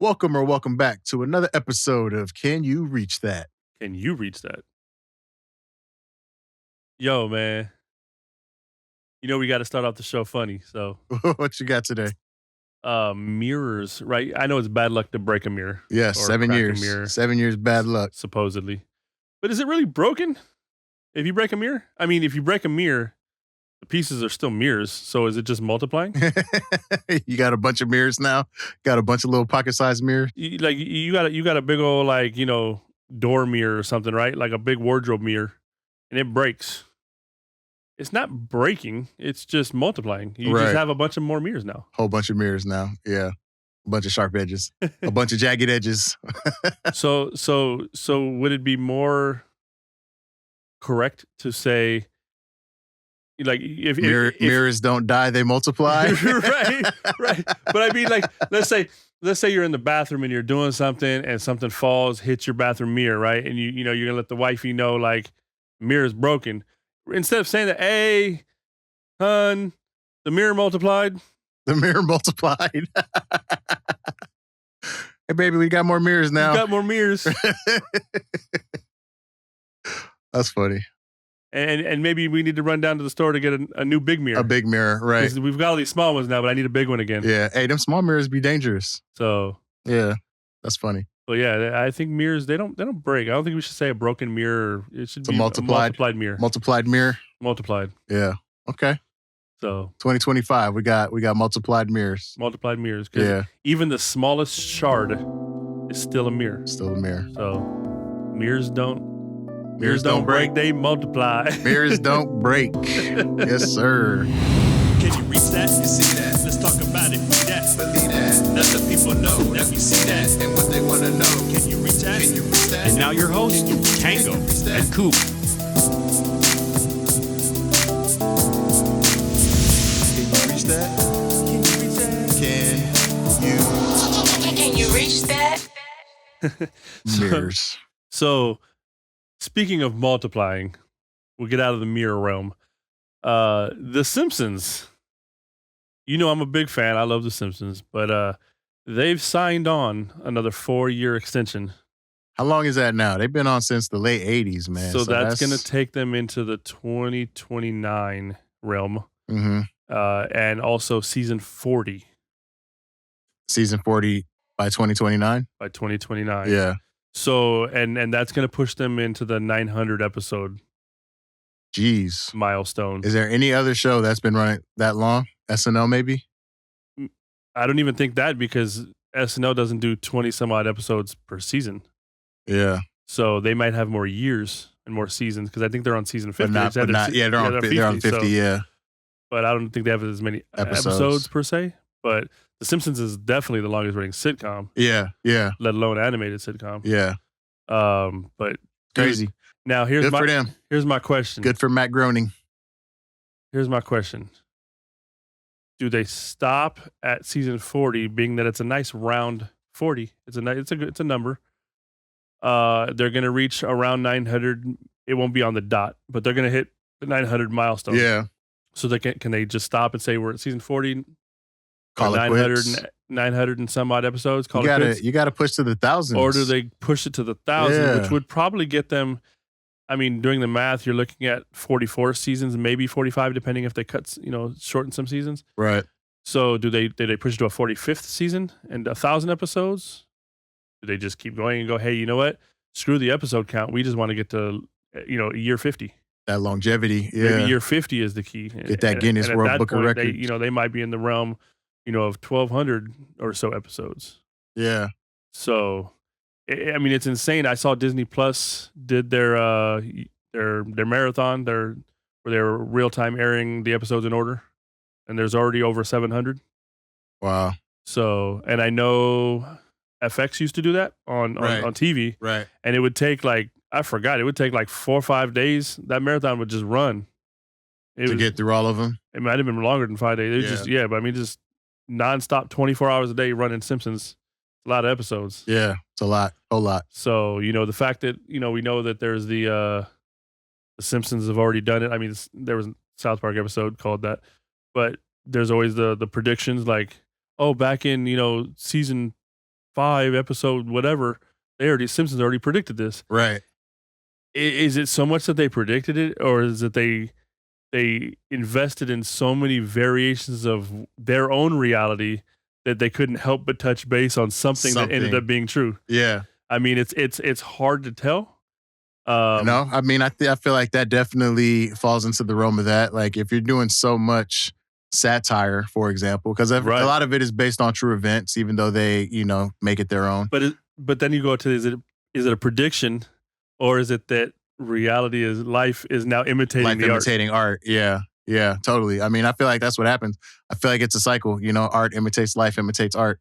Welcome back to another episode of Can You Reach That? Can you reach that? Yo, man. You know we got to start off the show funny. So, What you got today? mirrors, right? I know it's bad luck to break a mirror. Yes, or 7 crack years. A mirror, 7 years bad luck. supposedly. But is it really broken if you break a mirror? I mean, if you break a mirror, the pieces are still mirrors. So is it just multiplying? You got a bunch of mirrors now? Got a bunch of little pocket-sized mirrors? you got a big old door mirror or something, right? Like a big wardrobe mirror, and it breaks. It's not breaking, it's just multiplying. You just have a bunch of more mirrors now. Whole bunch of mirrors now, yeah. A bunch of sharp edges, a bunch of jagged edges. So would it be more correct to say, like, if mirrors don't die, they multiply? right. But I mean, like, let's say you're in the bathroom and you're doing something and something falls, hits your bathroom mirror, right? And you're gonna let the wifey know, like, mirror's broken. Instead of saying that, hey, hun, the mirror multiplied. The mirror multiplied. Hey, baby, we got more mirrors now. We got more mirrors. That's funny. And maybe we need to run down to the store to get a new big mirror. A big mirror, right. We've got all these small ones now, but I need a big one again. Yeah. Hey, them small mirrors be dangerous. So. Yeah, that's funny. But yeah, I think mirrors, they don't break. I don't think we should say a broken mirror. It should be a multiplied mirror. Multiplied mirror? Multiplied. Yeah. Okay. So 2025, we got multiplied mirrors. Multiplied mirrors. Yeah. Even the smallest shard is still a mirror. Still a mirror. So mirrors don't break, they multiply. Mirrors don't break. Yes, sir. Can you reach that? You see that? Let's talk about it. Believe that. Let the people know that we see that and what they want to know. Can you reach that? Can you reach that? And now your host, Tango and Coop. Can you reach that? Can you reach that? Mirrors. So, speaking of multiplying, we'll get out of the mirror realm. The Simpsons. You know I'm a big fan. I love The Simpsons. But they've signed on another 4-year extension. How long is that now? They've been on since the late 80s, man. So that's going to take them into the 2029 realm. Mm-hmm. And also season 40. Season 40 by 2029? By 2029. Yeah. So, and that's going to push them into the 900 episode Jeez. milestone. Is there any other show that's been running that long? SNL maybe? I don't even think that, because SNL doesn't do 20 some odd episodes per season. Yeah. So they might have more years and more seasons, because I think they're on season 50. They're on 50, so, yeah. But I don't think they have as many episodes per se. But The Simpsons is definitely the longest running sitcom. Yeah. Let alone animated sitcom. Yeah. But crazy. Now Good for them. Here's my question. Good for Matt Groening. Here's my question. Do they stop at season 40, being that it's a nice round 40? It's a number. They're going to reach around 900. It won't be on the dot, but they're going to hit the 900 milestone. Yeah. So can they just stop and say we're at season 40? Call it 900 and some odd episodes. You got to push to the thousands. Or do they push it to the 1,000, which would probably get them? I mean, doing the math, you're looking at 44 seasons, maybe 45, depending if they shorten some seasons. Right. So do they push it to a 45th season and 1,000 episodes? Do they just keep going and go, hey, you know what? Screw the episode count. We just want to get to, year 50. That longevity. Yeah. Maybe year 50 is the key. Get that Guinness World Book of Records. They might be in the realm, of 1,200 or so episodes. Yeah. So, I mean, it's insane. I saw Disney Plus did their marathon, where they were real time airing the episodes in order, and there's already over 700. Wow. So, and I know FX used to do that on TV, right? And it would take it would take 4 or 5 days. That marathon would just run to get through all of them. It might have been longer than 5 days. It was but I mean, just nonstop, 24 hours a day running Simpsons. A lot of episodes. Yeah, it's a lot. So, the fact that, we know that there's the Simpsons have already done it. I mean, there was a South Park episode called that, but there's always the predictions like, oh, back in, season 5 episode whatever, Simpsons already predicted this. Right. Is it so much that they predicted it, or is it they invested in so many variations of their own reality that they couldn't help but touch base on something that ended up being true? Yeah. I mean, it's hard to tell. No, I mean, I feel like that definitely falls into the realm of that. Like, if you're doing so much satire, for example, because a lot of it is based on true events, even though they, make it their own. But then you go to, is it a prediction, or is it that life is now imitating imitating art? Yeah, totally. I mean, I feel like that's what happens. I feel like it's a cycle. Art imitates life, imitates art.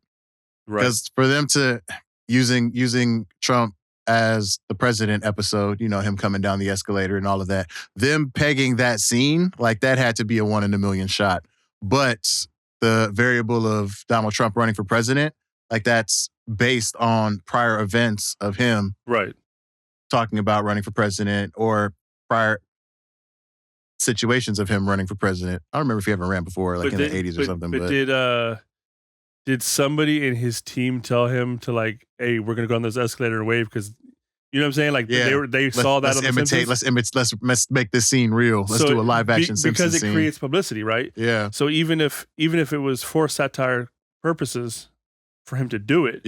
Right. Because for them to using Trump as the president episode, him coming down the escalator and all of that, them pegging that scene, like that had to be a 1 in a million shot. But the variable of Donald Trump running for president, like that's based on prior events of him talking about running for president, or prior situations of him running for president. I don't remember if he ever ran before, like in the 80s or something. But did somebody in his team tell him to, like, hey, we're gonna go on this escalator and wave? Because you know what I'm saying? Like, they saw that on the Simpsons. Let's make this scene real. Let's do a live action Simpsons because it creates publicity, right? Yeah. So even if it was for satire purposes for him to do it,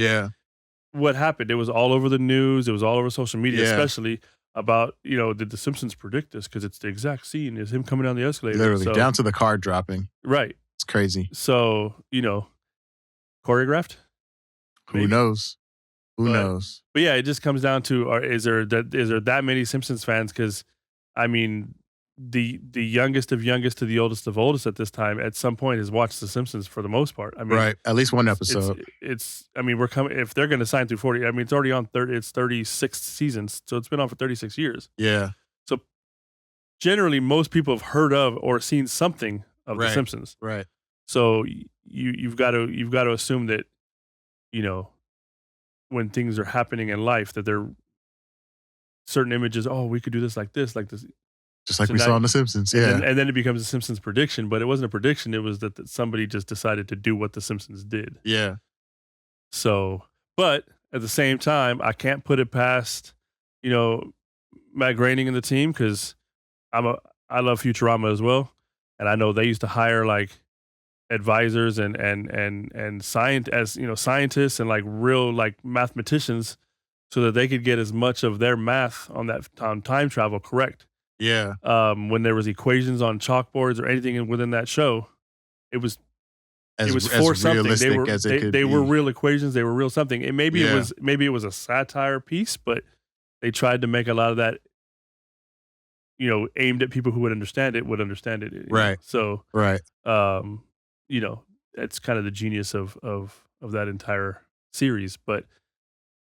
what happened? It was all over the news. It was all over social media, especially about, did the Simpsons predict this? Because it's the exact scene is him coming down the escalator, literally down to the card dropping. Right. It's crazy. So choreographed. Who knows? Who knows? But yeah, it just comes down to: is there that many Simpsons fans? Because I mean, the youngest of youngest to the oldest of oldest at this time, at some point, has watched The Simpsons for the most part. I mean, right, at least one episode. I mean, we're coming, if they're going to sign through 40. I mean, it's already on 30. It's 36 seasons, so it's been on for 36 years. Yeah. So generally, most people have heard of or seen something of The Simpsons. Right. So you've got to assume that, when things are happening in life, that there are certain images. Oh, we could do this, like this. Just like we saw on The Simpsons. Yeah. And then it becomes a Simpsons prediction, but it wasn't a prediction. It was that somebody just decided to do what The Simpsons did. Yeah. So, but at the same time, I can't put it past, Matt Groening and the team, because I love Futurama as well, and I know they used to hire like advisors and scientists and like real like mathematicians, so that they could get as much of their math on time travel correct. Yeah. When there was equations on chalkboards or anything within that show, it was for something. They were real equations. They were real something. And maybe it was a satire piece, but they tried to make a lot of that, aimed at people who would understand it. Right. So right. That's kind of the genius of that entire series. But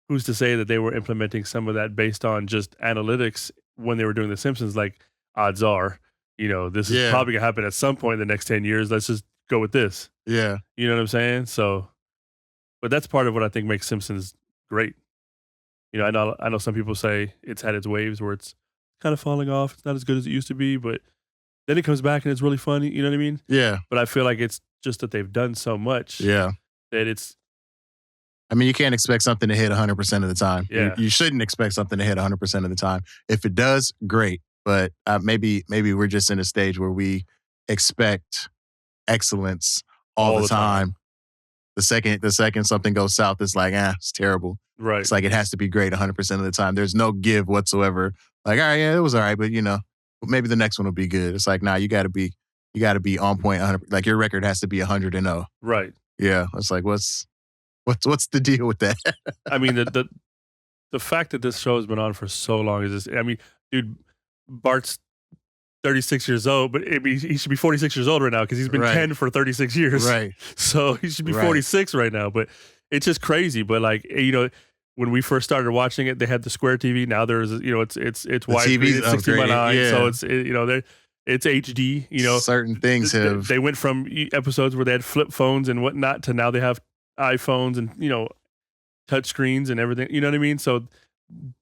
who's to say that they were implementing some of that based on just analytics when they were doing The Simpsons? Like, odds are, this is probably gonna happen at some point in the next 10 years. Let's just go with this. Yeah. You know what I'm saying? So, but that's part of what I think makes Simpsons great. I know some people say it's had its waves where it's kind of falling off. It's not as good as it used to be, but then it comes back and it's really funny. You know what I mean? Yeah. But I feel like it's just that they've done so much. Yeah. That it's. I mean, you can't expect something to hit 100% of the time. Yeah. You shouldn't expect something to hit 100% of the time. If it does, great. But maybe we're just in a stage where we expect excellence all the time. The second something goes south, it's like, it's terrible. Right. It's like it has to be great 100% of the time. There's no give whatsoever. Like, all right, yeah, it was all right, but maybe the next one will be good. It's like, nah, you got to be on point 100. Like, your record has to be 100-0. Right. Yeah. It's like, what's the deal with that? I mean, the fact that this show has been on for so long is just, I mean, dude, Bart's 36 years old, but he should be 46 years old right now because he's been 10 for 36 years. Right. So he should be 46 right now. But it's just crazy. But like, when we first started watching it, they had the square TV. Now there's, it's widescreen, it's 60 by 9. Yeah. So it's HD. Certain things they went from episodes where they had flip phones and whatnot to now they have iPhones and touch screens and everything. You know what I mean? So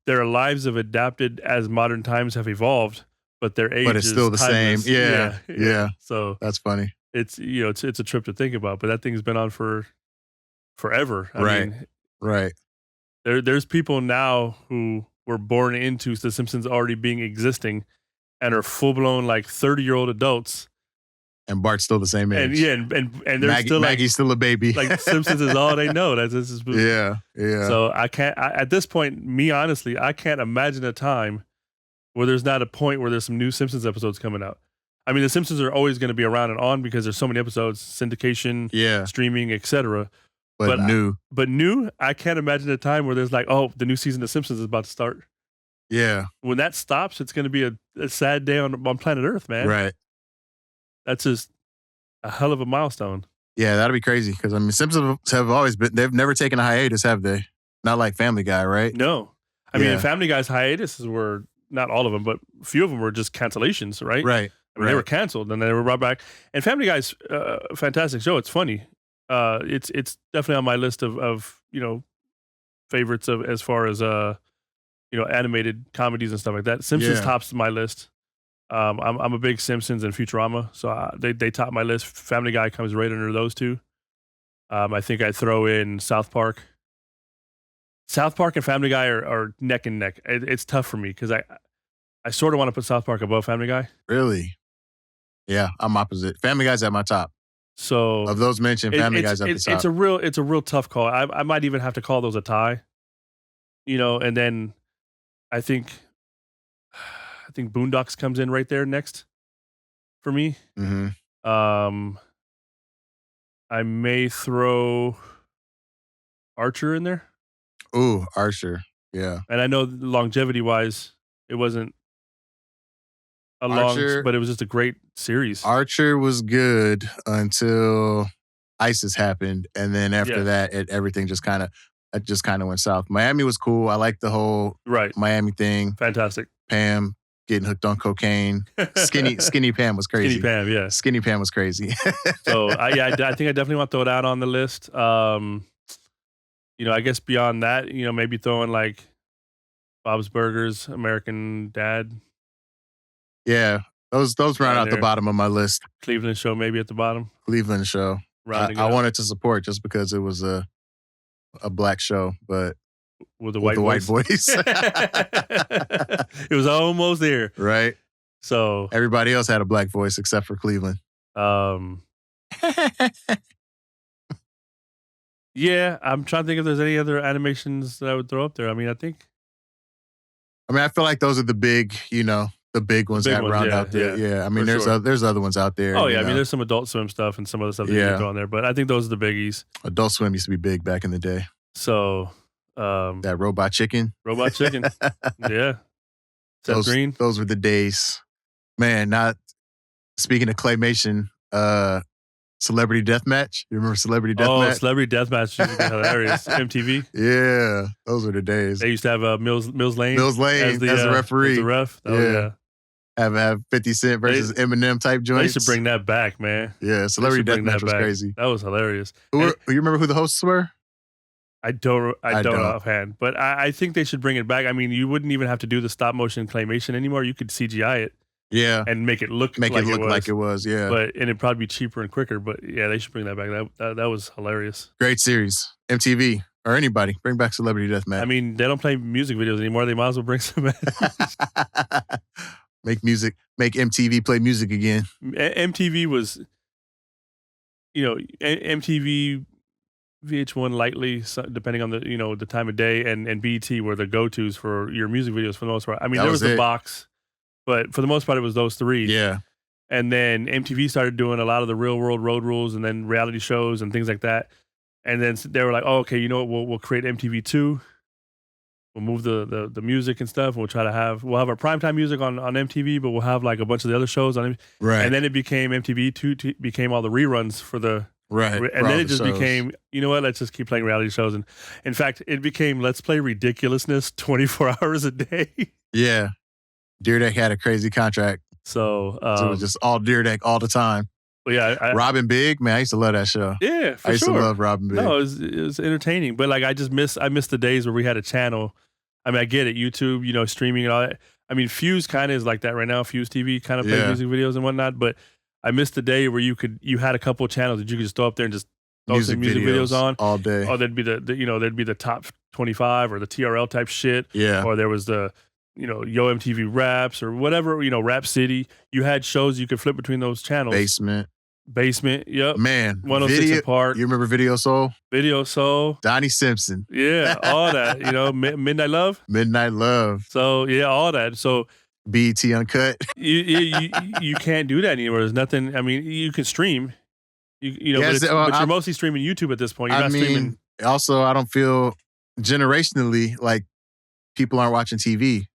their lives have adapted as modern times have evolved, but their age is still the timeless. same. Yeah. So that's funny. It's it's a trip to think about, but that thing's been on for forever. I mean, Right. There's people now who were born into The Simpsons already being existing and are full blown like 30-year-old adults. And Bart's still the same age. And yeah, and they're still Maggie's still a baby. like Simpsons is all they know. That's this is yeah. So at this point, me honestly, I can't imagine a time where there's not a point where there's some new Simpsons episodes coming out. I mean, the Simpsons are always going to be around and on because there's so many episodes, syndication, streaming, etc. But new, I can't imagine a time where there's like, oh, the new season of Simpsons is about to start. Yeah. When that stops, it's going to be a sad day on planet Earth, man. Right. That's just a hell of a milestone. Yeah, that'll be crazy because I mean, Simpsons have always been—they've never taken a hiatus, have they? Not like Family Guy, right? No, I mean, Family Guy's hiatuses were not all of them, but a few of them were just cancellations, right? Right. I mean, they were canceled and they were brought back. And Family Guy's a fantastic show. It's funny. It's definitely on my list of favorites of as far as animated comedies and stuff like that. Simpsons tops my list. I'm a big Simpsons and Futurama, so they top my list. Family Guy comes right under those two. I think I'd throw in South Park. South Park and Family Guy are neck and neck. It's tough for me because I sort of want to put South Park above Family Guy. Really? Yeah, I'm opposite. Family Guy's at my top. So of those mentioned, Family Guy's at the top. It's a real tough call. I might even have to call those a tie. And then I think Boondocks comes in right there next for me. Mm-hmm. I may throw Archer in there. Ooh, Archer. Yeah. And I know longevity wise, it wasn't a Archer, but it was just a great series. Archer was good until ISIS happened, and then after that, everything just kind of went south. Miami was cool. I liked the whole Miami thing. Fantastic. Pam getting hooked on cocaine. Skinny Pam was crazy. Skinny Pam, yeah. Skinny Pam was crazy. So I think I definitely want to throw that on the list. I guess beyond that, maybe throwing like Bob's Burgers, American Dad. Yeah, those round out the bottom of my list. Cleveland Show maybe at the bottom. Cleveland Show. I wanted to support just because it was a black show, but with the white voice. It was almost there. Right. So everybody else had a black voice except for Cleveland. Yeah, I'm trying to think if there's any other animations that I would throw up there. I mean, I feel like those are the big, the big ones that round out there. Yeah. I mean, there's other ones out there. Oh, yeah. I mean, there's some Adult Swim stuff and some other stuff that you can throw on there. But I think those are the biggies. Adult Swim used to be big back in the day. So. That Robot Chicken. Yeah. Seth Green. Those were the days. Man, not speaking of claymation, Celebrity Deathmatch. You remember Celebrity Deathmatch? Oh, Celebrity Deathmatch used to be hilarious. MTV. Yeah, those were the days. They used to have Mills Lane. Mills Lane as the referee. As the ref. Oh, yeah. Have 50 Cent versus Eminem type joints. They should bring that back, man. Yeah, Celebrity Deathmatch was crazy. That was hilarious. You remember who the hosts were? I don't offhand, but I think they should bring it back. I mean, you wouldn't even have to do the stop motion claymation anymore. You could CGI it. Yeah. And make it look like it was, yeah. And it'd probably be cheaper and quicker, but yeah, they should bring that back. That was hilarious. Great series. MTV or anybody, bring back Celebrity Deathmatch. I mean, they don't play music videos anymore. They might as well bring some make MTV play music again. MTV was, MTV, VH1 lightly, depending on the the time of day, and BET were the go-tos for your music videos for the most part. I mean, there was the box, but for the most part, it was those three. Yeah. And then MTV started doing a lot of the real world road rules and then reality shows and things like that. And then they were like, oh, okay, you know what? We'll create MTV2. We'll move the music and stuff. We'll have our primetime music on MTV, but we'll have like a bunch of the other shows on MTV. Right. And then it became MTV2 became all the reruns for the and then it just became, let's just keep playing reality shows. And in fact, it became let's play ridiculousness 24 hours a day. Yeah. Deer Deck had a crazy contract. So it was just all Deer Deck all the time. But yeah, Robin Big, man, I used to love that show. Yeah, I used to love Robin Big. No, it was entertaining. But like I miss the days where we had a channel. I mean, I get it, YouTube, streaming and all that. I mean, Fuse kind of is like that right now. Fuse TV kind of plays music videos and whatnot. But I missed the day where you had a couple of channels that you could just throw up there and just Music videos on all day. or there'd be there'd be the top 25 or the TRL type shit. Yeah. Or there was the, Yo MTV Raps or whatever, Rap City. You had shows you could flip between those channels. Basement, yep. Man. 106 Video, and Park. You remember Video Soul? Video Soul. Donnie Simpson. Yeah, all that. Midnight Love. Midnight Love. So, yeah, all that. So, BET Uncut. you can't do that anymore. There's nothing. I mean, you can stream. But you're mostly streaming YouTube at this point. You're not streaming. Also, I don't feel generationally like people aren't watching TV.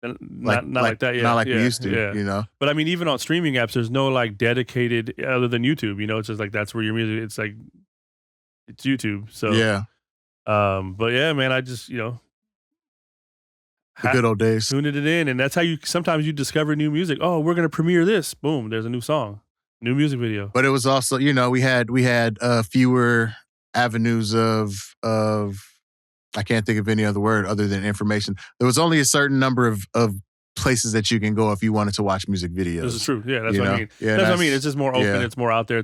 Not like that, yeah. Not like we used to, But I mean, even on streaming apps, there's no like dedicated other than YouTube. It's just like that's where your music. It's like it's YouTube. So yeah. But yeah, man, I just the good old days. Tuning it in, and that's how sometimes you discover new music. Oh, we're gonna premiere this. Boom, there's a new song, new music video. But it was also, we had fewer avenues of I can't think of any other word other than information. There was only a certain number of places that you can go if you wanted to watch music videos. This is true. Yeah, that's what I mean. Yeah, that's what I mean. It's just more open. Yeah. It's more out there.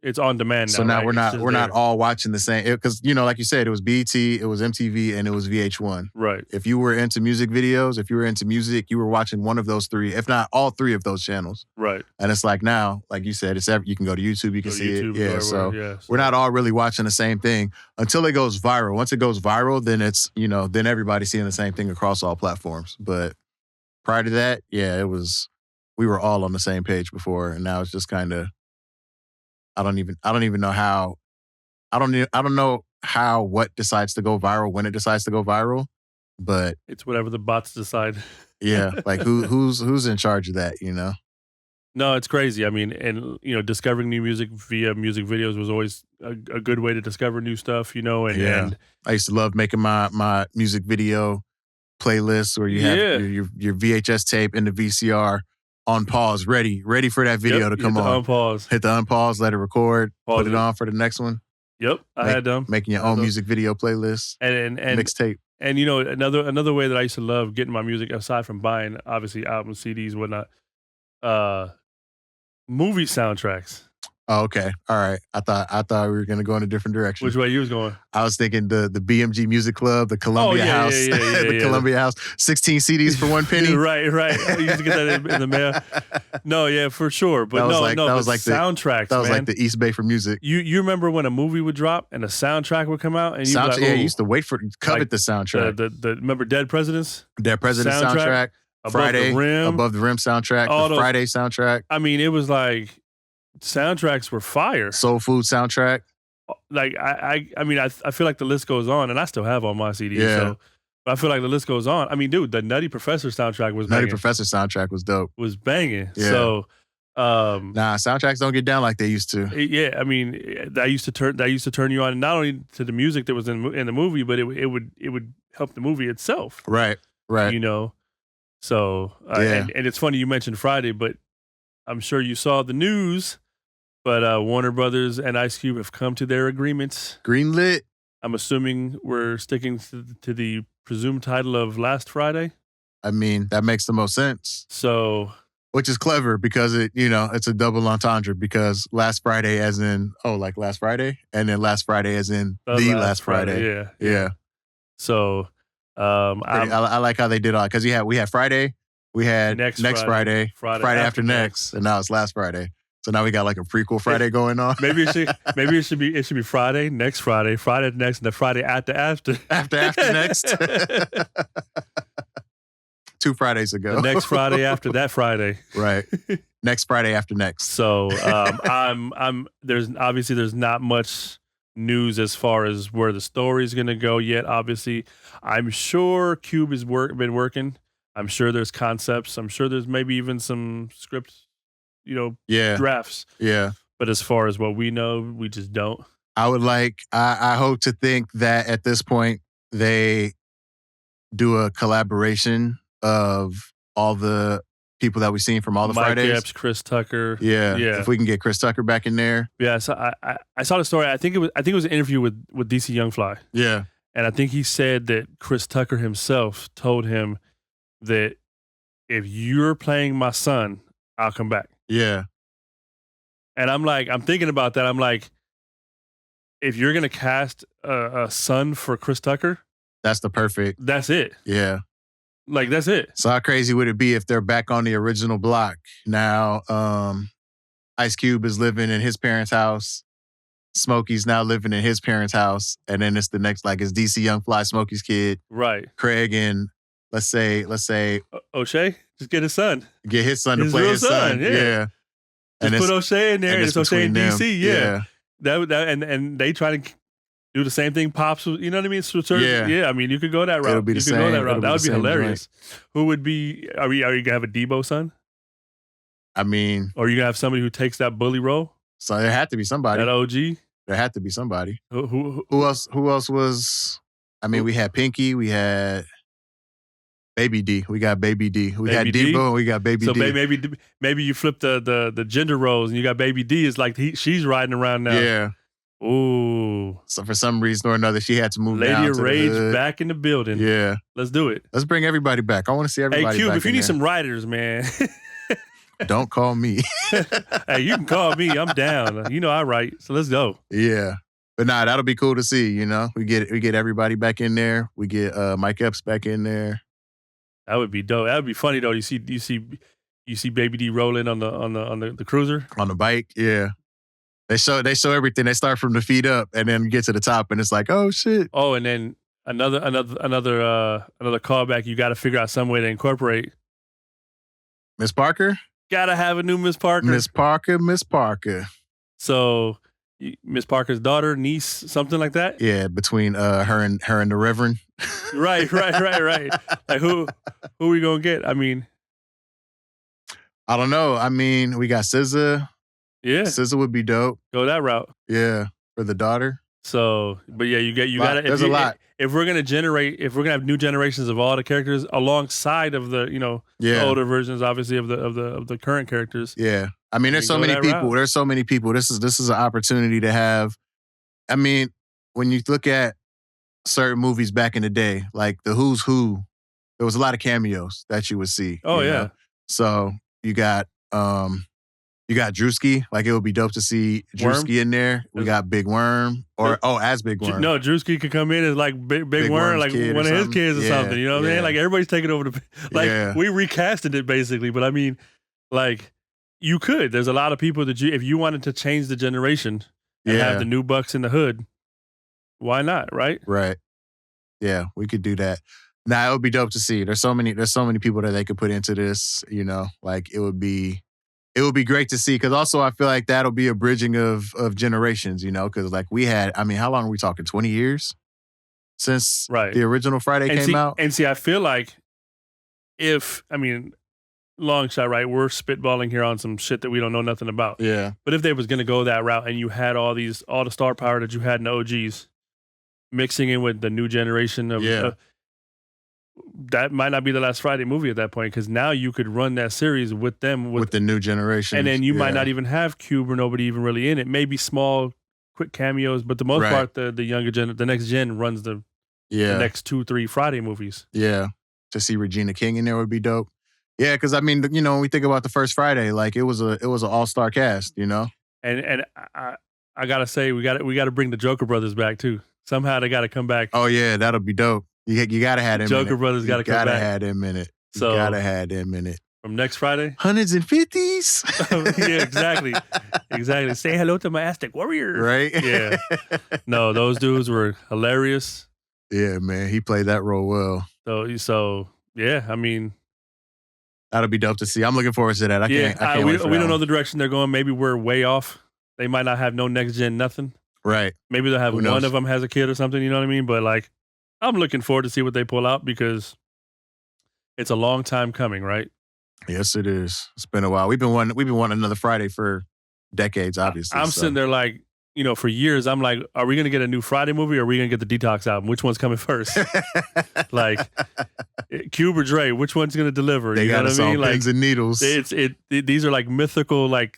It's on demand now. So now right? we're not all watching the same, because like you said, it was BET, it was MTV, and it was VH1. Right. If you were into music videos, if you were into music, you were watching one of those three, if not all three of those channels. Right. And it's like now, like you said, you can go to YouTube, you can see it. Yeah. So we're not all really watching the same thing until it goes viral. Once it goes viral, then it's then everybody's seeing the same thing across all platforms. But prior to that, we were all on the same page before, and now it's just kind of, I don't even know how, I don't know how what decides to go viral when it decides to go viral, but it's whatever the bots decide. Yeah, like who's in charge of that, No, it's crazy. I mean, and discovering new music via music videos was always a good way to discover new stuff, and I used to love making my music video playlists where you have your VHS tape and the VCR on pause, ready for that video to come on. Hit the unpause, let it record, put it on for the next one. Yep, I had them. Making your own music video playlist and mixtape. And another way that I used to love getting my music, aside from buying obviously albums, CDs, whatnot, movie soundtracks. Oh, okay. All right. I thought we were going to go in a different direction. Which way you was going? I was thinking the BMG Music Club, the Columbia House, the Columbia House, 16 CDs for one penny. Right. You used to get that in the mail. No, yeah, for sure. But that was like soundtracks. That was like the East Bay for music. You remember when a movie would drop and a soundtrack would come out, and you like, you used to wait for covet the soundtrack. The remember Dead Presidents? Dead Presidents soundtrack. Friday Above the Rim soundtrack. The Friday soundtrack. I mean, it was like. Soundtracks were fire. Soul Food soundtrack. Like I mean I feel like the list goes on, and I still have all my CDs. Yeah. So, but I feel like the list goes on. I mean, dude, the Nutty Professor soundtrack was banging. Nutty Professor soundtrack was dope. Was banging. Yeah. So, soundtracks don't get down like they used to. Yeah, I mean that used to turn you on not only to the music that was in the movie, but it would help the movie itself. Right. So and it's funny you mentioned Friday, but I'm sure you saw the news. But Warner Brothers and Ice Cube have come to their agreements. Greenlit. I'm assuming we're sticking to the presumed title of Last Friday. I mean, that makes the most sense. So, which is clever because it's a double entendre, because Last Friday as in like last Friday, and then Last Friday as in the last Friday. Yeah. So, I like how they did all, because we had Friday, we had next Friday after next, and now it's Last Friday. So now we got like a prequel Friday going on. Maybe it should be Friday, next Friday, Friday next, and the Friday after next. 2 Fridays ago. The next Friday after that Friday. Right. Next Friday after next. So there's not much news as far as where the story is gonna go yet. Obviously, I'm sure Cube has been working. I'm sure there's concepts. I'm sure there's maybe even some scripts. Drafts. Yeah. But as far as what we know, we just don't. I hope to think that at this point they do a collaboration of all the people that we've seen from all the Mike Fridays. Epps, Chris Tucker. Yeah. If we can get Chris Tucker back in there. Yeah. So I saw the story. I think it was an interview with DC Young Fly. Yeah. And I think he said that Chris Tucker himself told him that if you're playing my son, I'll come back. Yeah. And I'm thinking about that. I'm like, if you're gonna cast a son for Chris Tucker, That's the perfect. that's it. Yeah. Like that's it. So how crazy would it be if they're back on the original block now? Ice Cube is living in his parents' house. Smokey's now living in his parents' house, and then it's the next, like, it's DC Young Fly, Smokey's kid, Right. Craig, and let's say O'Shea, just get his son. get his son to His play real his son. son, yeah. Yeah. Just it's- put O'Shea in there, and it's O'Shea in between them. DC. Yeah. That and they try to do the same thing. Pops, you know what I mean? So Yeah. I mean, you could go that route. It'll be the you could go same- that route. it'll be That the would be same hilarious. Who would be? Are you gonna have a Debo son, I mean, or are you gonna have somebody who takes that bully role? so there had to be somebody. That OG. There had to be somebody. Who Who else was? I mean, we had Pinky. We had Baby D. We got Baby D. We had Baby D? Debo. And we got Baby So D. maybe you flip the gender roles and you got Baby D is like she's riding around now. Yeah. Ooh. So for some reason or another, she had to move Lady down of to Rage the hood. back in the building. Yeah. Let's do it. Let's bring everybody back. I want to see everybody Hey Cube, back if you in need there. some writers, man. Don't call me. Hey, you can call me. I'm down. You know I write. So let's go. Yeah. But nah, that'll be cool to see, you know. We get everybody back in there. We get Mike Epps back in there. That would be dope. That would be funny though. You see Baby D rolling on the cruiser. On the bike. Yeah. They show everything. They start from the feet up and then get to the top and it's like, oh shit. Oh, and then another callback. You got to figure out some way to incorporate. Miss Parker? Gotta have a new Miss Parker. Miss Parker. So Miss Parker's daughter, niece, something like that. Yeah, between her and the Reverend. Right. Like who we gonna get? I mean, I don't know. I mean, we got SZA. yeah, SZA would be dope. go that route. Yeah, for the daughter. So, but yeah, you gotta. There's a lot. If we're gonna have new generations of all the characters alongside of the Yeah. the older versions, obviously of the current characters. Yeah. I mean, there's You so go many that people. route. There's so many people. This is an opportunity to have. I mean, when you look at certain movies back in the day, like the Who's Who, there was a lot of cameos that you would see. Oh you yeah, know? So you got Drewski. Like it would be dope to see Drewski in there. We got Big Worm as Big Worm. No, Drewski could come in as like Big Big Worm, Worm's like kid one or of his something. kids or Yeah, something. You know what I yeah. mean? Like everybody's taking over the. Like Yeah. we recasted it basically, but I mean, like you could. There's a lot of people that if you wanted to change the generation and Yeah. have the new bucks in the hood, why not? Right? Right. Yeah, we could do that. Nah, it would be dope to see. There's so many people that they could put into this, you know. Like it would be great to see because also I feel like that'll be a bridging of generations, you know, because like we had, I mean, how long are we talking? 20 years since Right. the original Friday came out? And see, I feel like long shot, right? We're spitballing here on some shit that we don't know nothing about. Yeah. But if they was gonna go that route and you had all the star power that you had in the OGs, mixing in with the new generation of that might not be the last Friday movie at that point because now you could run that series with them With the new generation. and then you might not even have Cube or nobody even really in it. Maybe small, quick cameos, but the most Right. part, the younger gen, the next gen runs the next 2-3 Friday movies. Yeah. To see Regina King in there would be dope. Yeah, because I mean, you know, when we think about the first Friday, like it was an all-star cast, you know? And I gotta say, we gotta bring the Joker brothers back too. Somehow they gotta come back. Oh yeah, that'll be dope. You gotta have them Joker in it. brothers gotta come gotta back. have them in it. So- You gotta have them in it. From next Friday. Hundreds and fifties. Yeah, exactly. Say hello to my Aztec warrior. Right? Yeah. No, those dudes were hilarious. Yeah, man. He played that role well. So yeah, I mean, That'll be dope to see. I'm looking forward to that. I can't we wait for don't that know one. the direction they're going. Maybe we're way off. They might not have no next gen nothing. Right. Maybe they'll have Who knows? one of them has a kid or something. You know what I mean? But like, I'm looking forward to see what they pull out because it's a long time coming, right? Yes, it is. It's been a while. We've been wanting another Friday for decades, obviously. I'm so. sitting there like, for years, I'm like, are we going to get a new Friday movie or are we going to get the Detox album? Which one's coming first? Like, Cube or Dre, which one's going to deliver? They You know got what us I mean? on Like, pins and needles. these are like mythical, like,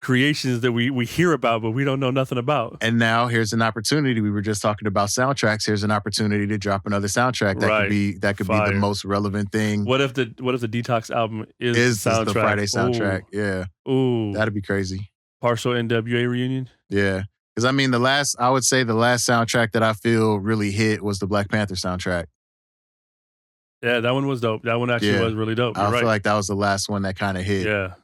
creations that we hear about, but we don't know nothing about. And now here's an opportunity. We were just talking about soundtracks. Here's an opportunity to drop another soundtrack that could be Fire. the most relevant thing. What if the Detox album is the soundtrack? the Friday soundtrack? Yeah, Ooh. that'd be crazy. Partial NWA reunion. Yeah, Because I mean, I would say the last soundtrack that I feel really hit was the Black Panther soundtrack. Yeah, that one was dope. That one actually was really dope. You're I right. feel like that was the last one that kind of hit. Yeah.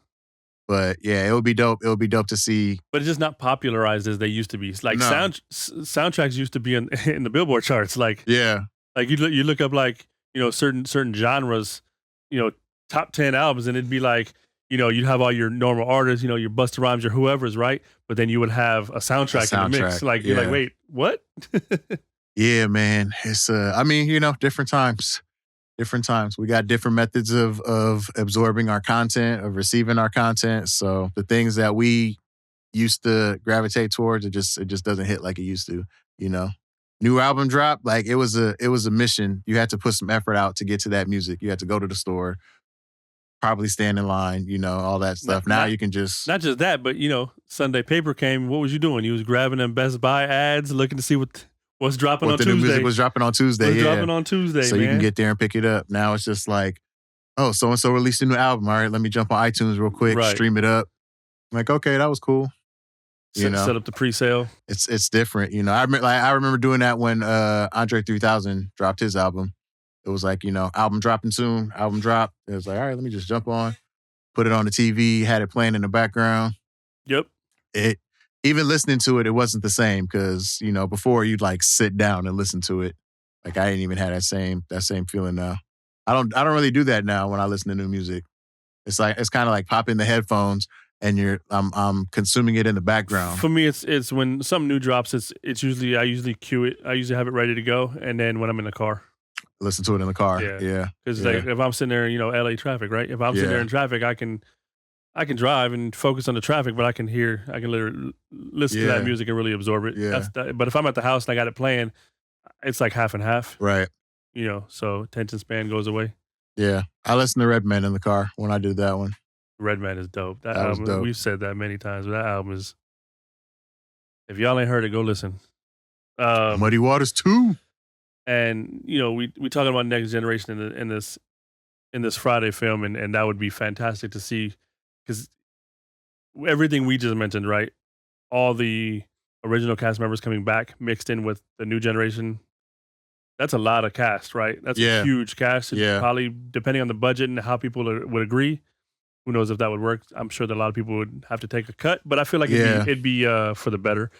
But yeah, it would be dope. It would be dope to see. But it's just not popularized as they used to be. Like No. soundtracks used to be in the Billboard charts. Like Yeah. you look up like, you know, certain genres, you know, top 10 albums, and it'd be like, you know, you'd have all your normal artists, you know, your Busta Rhymes, your whoever's, right? But then you would have a soundtrack in the mix. Like you're like, wait, what? Yeah, man. It's I mean, you know, different times. Different times. We got different methods of absorbing our content, of receiving our content. So the things that we used to gravitate towards, it just doesn't hit like it used to, you know. New album drop, like it was a mission. You had to put some effort out to get to that music. You had to go to the store, probably stand in line, you know, all that stuff. Now you can just not just that, but you know, Sunday paper came. What was you doing? You was grabbing them Best Buy ads, looking to see what's dropping on Tuesday. New music was dropping on Tuesday. Dropping on Tuesday, so man. you can get there and pick it up. Now it's just like, oh, so and so released a new album. All right, let me jump on iTunes real quick, stream it up. I'm like, okay, that was cool. Set up the pre-sale. It's different, you know. I remember doing that when Andre 3000 dropped his album. It was like, you know, album dropping soon. Album drop. It was like, all right, let me just jump on, put it on the TV, had it playing in the background. Yep. Even listening to it, it wasn't the same because, you know, before you'd like sit down and listen to it. Like I didn't even have that same feeling now. I don't really do that now when I listen to new music. It's kind of like popping the headphones and I'm consuming it in the background. For me, it's when something new drops. It's usually I usually cue it. I usually have it ready to go, and then when I'm in the car, listen to it in the car. Yeah. Because like if I'm sitting there, you know, LA traffic, right? If I'm sitting there in traffic, I can drive and focus on the traffic, but I can literally listen to that music and really absorb it. Yeah. But if I'm at the house and I got it playing, it's like half and half. Right. You know, so attention span goes away. Yeah. I listen to Redman in the car when I do that one. Redman is dope. That was album, dope. We've said that many times, but that album is, if y'all ain't heard it, go listen. Muddy Waters 2. And, you know, we talking about Next Generation in this Friday film, and that would be fantastic to see, because everything we just mentioned, right? All the original cast members coming back mixed in with the new generation. That's a lot of cast, right? That's a huge cast. Probably, depending on the budget and how people would agree, who knows if that would work. I'm sure that a lot of people would have to take a cut, but I feel like it'd be for the better.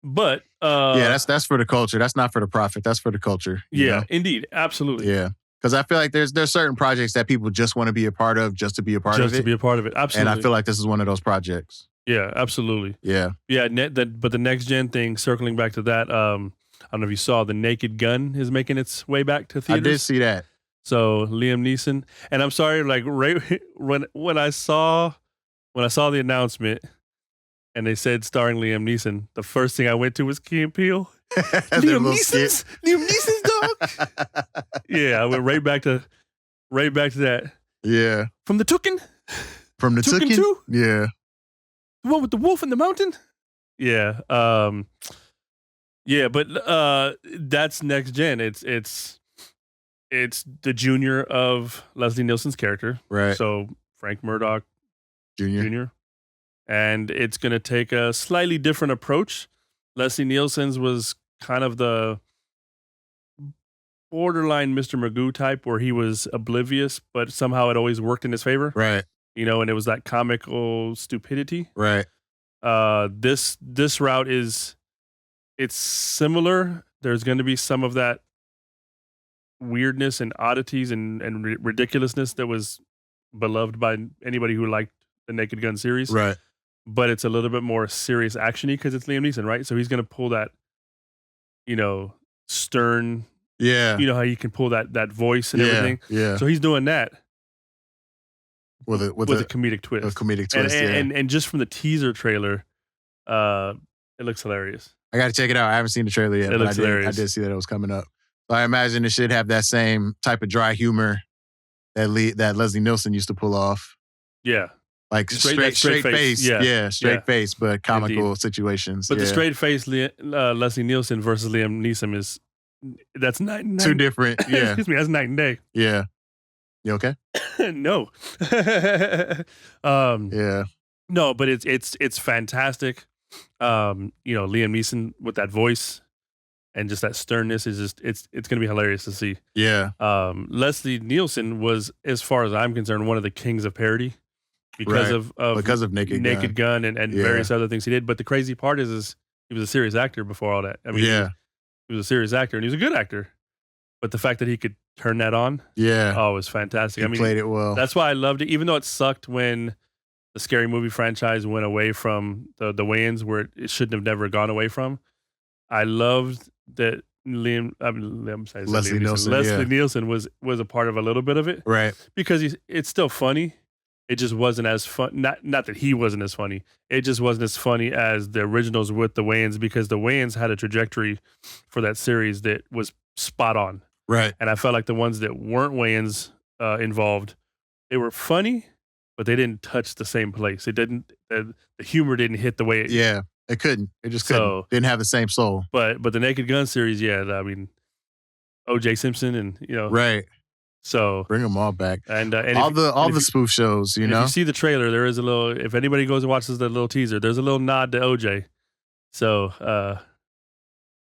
But that's for the culture. That's not for the profit. That's for the culture. You know? Indeed, absolutely. Yeah, because I feel like there's certain projects that people just want to be a part of, just to be a part of it. Just to be a part of it, absolutely. And I feel like this is one of those projects. Yeah, absolutely. Yeah. But the next gen thing, circling back to that, I don't know if you saw, The Naked Gun is making its way back to theaters. I did see that. So Liam Neeson, and I'm sorry, like right when I saw the announcement and they said starring Liam Neeson, the first thing I went to was Key and Peele. Liam Neeson's dog. Yeah, I went right back to that. Yeah. From the Tooken? From the Tooken? Yeah. The one with the wolf in the mountain? Yeah. Yeah, but that's next gen. It's the junior of Leslie Nielsen's character. Right. So Frank Murdoch Jr. And it's going to take a slightly different approach. Leslie Nielsen's was kind of the borderline Mr. Magoo type, where he was oblivious, but somehow it always worked in his favor. Right. You know, and it was that comical stupidity. Right. This route it's similar. There's going to be some of that weirdness and oddities and ridiculousness that was beloved by anybody who liked the Naked Gun series. Right. But it's a little bit more serious action-y because it's Liam Neeson, right? So he's going to pull that, you know, stern. Yeah. You know how he can pull that voice and everything. Yeah. So he's doing that with a comedic twist. A comedic twist. And just from the teaser trailer, it looks hilarious. I got to check it out. I haven't seen the trailer yet, It but looks hilarious. I did see that it was coming up. So I imagine it should have that same type of dry humor that Leslie Nielsen used to pull off. Yeah. Like straight face. Yeah, straight face, but comical situations. But the straight face Leslie Nielsen versus Liam Neeson that's night and day. Two different. Yeah. Excuse me, that's night and day. Yeah. You okay? No. Yeah. No, but it's fantastic. Liam Neeson with that voice and just that sternness is just it's going to be hilarious to see. Yeah. Leslie Nielsen was, as far as I'm concerned, one of the kings of parody because Right. because of Naked Gun and Yeah. various other things he did. But the crazy part is he was a serious actor before all that. I mean, Yeah. he was a serious actor and he was a good actor. But the fact that he could turn that on, Yeah. oh, it was fantastic. He played it well. That's why I loved it, even though it sucked when the Scary Movie franchise went away from the Wayans, where it shouldn't have never gone away from. I loved that Leslie Nielsen, Leslie Nielsen was a part of a little bit of it, Right. because it's still funny. It just wasn't as fun. Not that he wasn't as funny. It just wasn't as funny as the originals with the Wayans, because the Wayans had a trajectory for that series that was spot on. Right. And I felt like the ones that weren't Wayans involved, they were funny, but they didn't touch the same place. It didn't. The humor didn't hit the way it. Yeah. It couldn't. It just couldn't. So- Didn't have the same soul. But the Naked Gun series, yeah. I mean, O.J. Simpson and Right. So Bring them all back. and all the spoof shows, you if know? you see the trailer, there is a little. If anybody goes and watches the little teaser, there's a little nod to O.J. So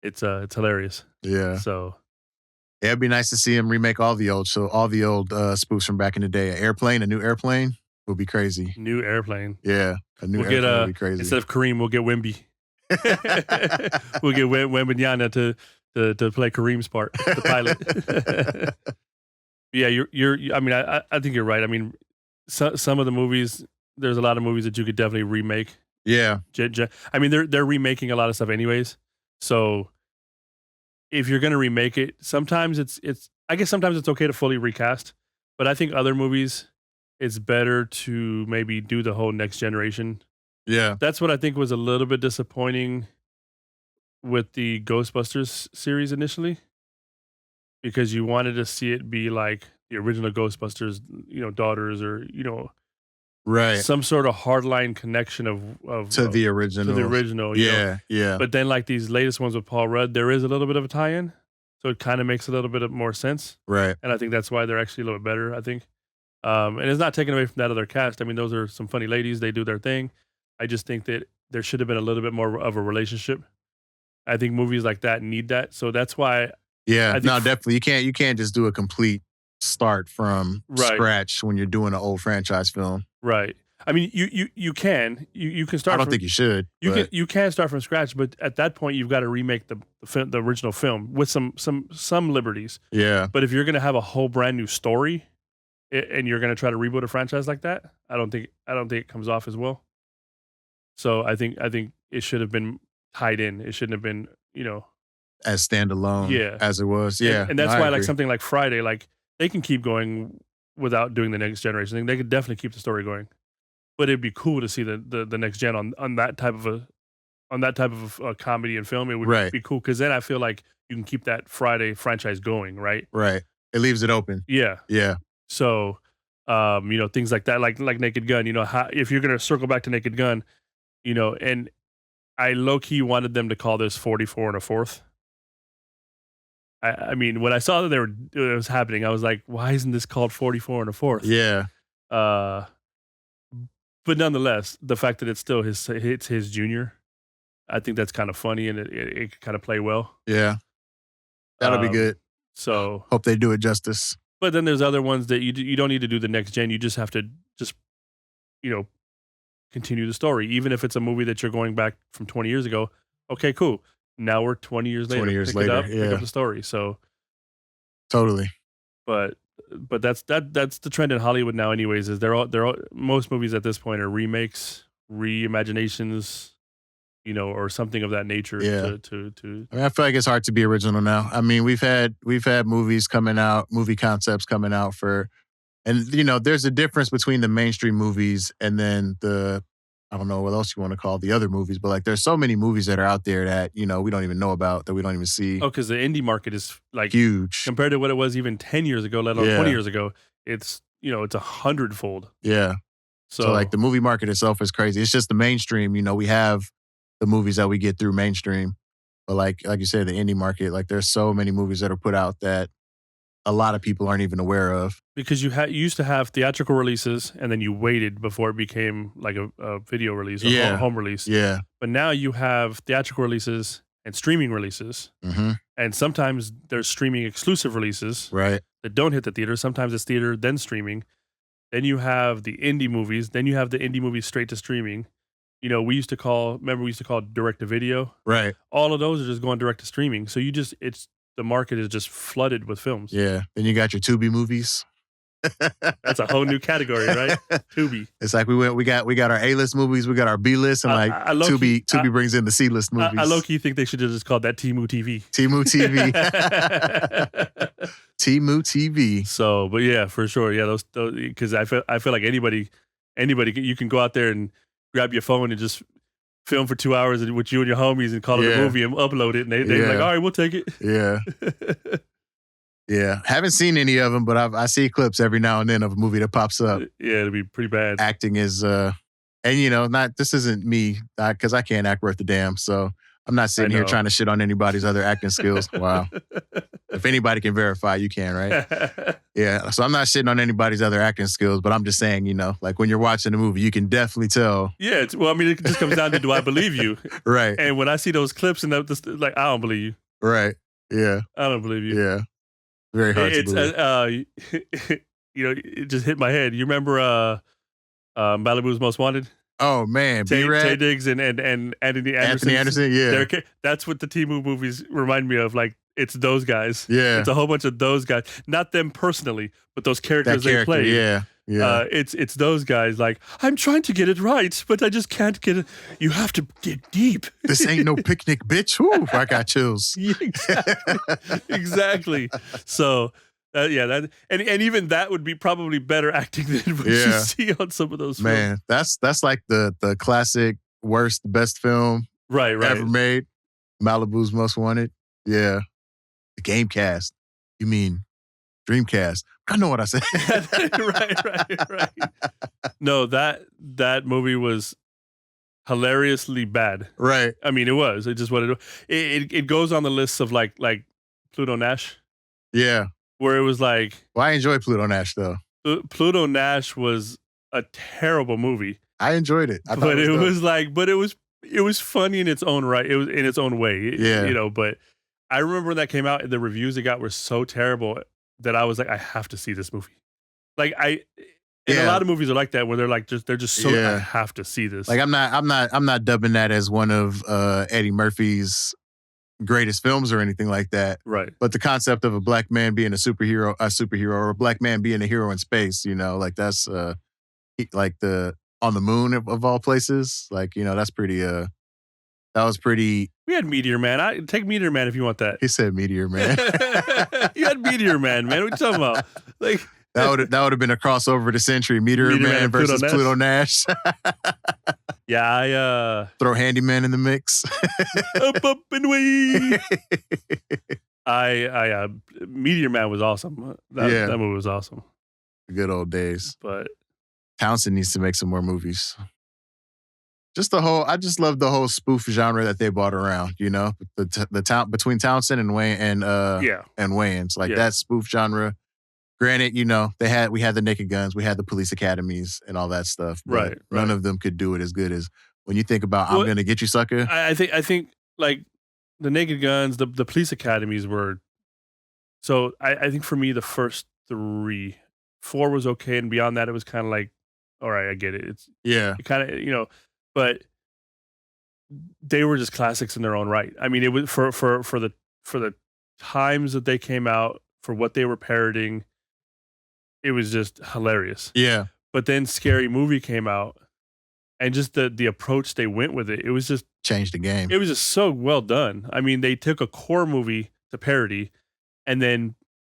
it's hilarious. Yeah. So It'd be nice to see him remake all the old spoofs from back in the day. A new airplane would be crazy. new airplane. Yeah. A new We'll airplane get would be crazy. instead of Kareem, we'll get Wemby. We'll get Wembanyama to play Kareem's part, the pilot. Yeah, I mean, I think you're right. I mean, some of the movies, there's a lot of movies that you could definitely remake. Yeah. I mean, they're remaking a lot of stuff anyways. So if you're gonna remake it, sometimes it's I guess sometimes it's okay to fully recast. But I think other movies, it's better to maybe do the whole next generation. Yeah. That's what I think was a little bit disappointing with the Ghostbusters series initially, because you wanted to see it be like the original Ghostbusters, daughters, or Right. some sort of hardline connection of To the original. to the original. you know. Yeah. Yeah. But then, like these latest ones with Paul Rudd, there is a little bit of a tie-in, so it kind of makes a little bit of more sense. Right. And I think that's why they're actually a little bit better. I think, and it's not taken away from that other cast. I mean, those are some funny ladies; they do their thing. I just think that there should have been a little bit more of a relationship. I think movies like that need that, so that's why. Yeah. I think- No, definitely. You can't just do a complete start from Right. scratch when you're doing an old franchise film. Right. I mean, you can start. I don't from, think you should. you can start from scratch, but at that point, you've got to remake the original film with some liberties. Yeah. But if you're going to have a whole brand new story, and you're going to try to reboot a franchise like that, I don't think it comes off as well. So I think it should have been tied in. It shouldn't have been, As standalone. Yeah. As it was. Yeah. and that's I why agree. like something like Friday, like they can keep going without doing the next generation. They could definitely keep the story going, but it'd be cool to see the next gen on that type of a comedy and film. It would Right. be cool, because then I feel like you can keep that Friday franchise going, right? Right. It leaves it open. Yeah. Yeah. So, things like that, like Naked Gun. If you're gonna circle back to Naked Gun, and I low key wanted them to call this 44 and a fourth. I mean, when I saw that it was happening, I was like, why isn't this called 44 and a fourth? Yeah. But nonetheless, the fact that it's still his junior, I think that's kind of funny, and it could kind of play well. Yeah. That'll be Um, good. So, Hope they do it justice. but then there's other ones that you don't need to do the next gen. You just have to continue the story, even if it's a movie that you're going back from 20 years ago. Okay, cool. Now we're 20 years later. 20 years Pick later, it up, pick yeah. up the story. So, Totally. but that's the trend in Hollywood now. Anyways, is they're all most movies at this point are remakes, reimaginations, or something of that nature. Yeah. To I mean, I feel like it's hard to be original now. I mean, we've had movies coming out, movie concepts coming out and there's a difference between the mainstream movies and then I don't know what else you want to call the other movies, but like there's so many movies that are out there that, we don't even know about, that we don't even see. Oh, because the indie market is like Huge. compared to what it was even 10 years ago, let alone Yeah. 20 years ago. It's it's 100-fold. Yeah. So like the movie market itself is crazy. It's just the mainstream, we have the movies that we get through mainstream. But like you said, the indie market, like there's so many movies that are put out that a lot of people aren't even aware of. Because you used to have theatrical releases, and then you waited before it became like a video release or Yeah. home release. Yeah. But now you have theatrical releases and streaming releases. Mm-hmm. And sometimes there's streaming exclusive releases Right. that don't hit the theater. Sometimes it's theater, then streaming. Then you have the indie movies. Then you have the indie movies straight to streaming. You know, we used to call direct to video. Right. All of those are just going direct to streaming. So the market is just flooded with films. Yeah. Then you got your Tubi movies. That's a whole new category, right? Tubi. It's like we got our A-list movies, we got our B-list, and Tubi brings in the C-list movies. I low-key think they should have just called that Timu TV. Timu TV. Timu TV. So, but yeah, for sure. Yeah, those because I feel like anybody, you can go out there and grab your phone and just film for 2 hours with you and your homies and call it a movie and upload it, and they're like, all right, we'll take it. Yeah. Yeah, haven't seen any of them, but I see clips every now and then of a movie that pops up. Yeah, it'll be pretty bad. Acting is, and this isn't me because I can't act worth a damn. So I'm not sitting here trying to shit on anybody's other acting skills. Wow, if anybody can verify, you can, right? Yeah, so I'm not shitting on anybody's other acting skills, but I'm just saying, like when you're watching a movie, you can definitely tell. Yeah, it just comes down to, do I believe you? Right. And when I see those clips and like, I don't believe you. Right. Yeah. I don't believe you. Yeah. Very hard to believe. It just hit my head. You remember Malibu's Most Wanted? Oh man, Tay Diggs and Anthony Anderson. Anthony Anderson, yeah. That's what the Timu movies remind me of. Like, it's those guys. Yeah. It's a whole bunch of those guys. Not them personally, but those characters they play. Yeah. Yeah. It's those guys like, I'm trying to get it right, but I just can't get it. You have to get deep. This ain't no picnic, bitch. Whew, I got chills. Yeah, exactly. So, and even that would be probably better acting than what you see on some of those films. Man, that's like the classic best film ever made. Malibu's Most Wanted. Yeah. The Gamecast. You mean Dreamcast. I know what I said. right. No, that movie was hilariously bad. Right. I mean, it was. It just what it goes on the list of like Pluto Nash. Yeah. Where it was like. Well, I enjoy Pluto Nash though. Pluto Nash was a terrible movie. I enjoyed it. But it was funny in its own right. It was in its own way. Yeah. But I remember when that came out, the reviews it got were so terrible that I was like, I have to see this movie. Like a lot of movies are like that where they're just so I have to see this. Like I'm not dubbing that as one of Eddie Murphy's greatest films or anything like that. Right. But the concept of a black man being a superhero or a black man being a hero in space, like that's like the on the moon of all places. Like, that's pretty that was pretty. We had Meteor Man. Take Meteor Man if you want that. He said Meteor Man. You had Meteor Man, man. What are you talking about? Like that would have been a crossover of the century. Meteor Man versus Pluto Nash. Yeah, throw Handyman in the mix. up and away. Meteor Man was awesome. That movie was awesome. The good old days. But Townsend needs to make some more movies. I just love the whole spoof genre that they brought around, the between Townsend and Wayne and Wayans, like that spoof genre. Granted, we had the Naked Guns, we had the police academies and all that stuff. But none of them could do it as good as when you think about I'm gonna get you, sucker. I think like the Naked Guns, the police academies were. So I think for me the first 3, 4 was okay, and beyond that it was kind of like, all right, I get it. It kind of but they were just classics in their own right. I mean, it was for the times that they came out, for what they were parodying, it was just hilarious. Yeah. But then Scary Movie came out, and just the approach they went with it was just changed the game. It was just so well done. I mean, they took a core movie to parody, and then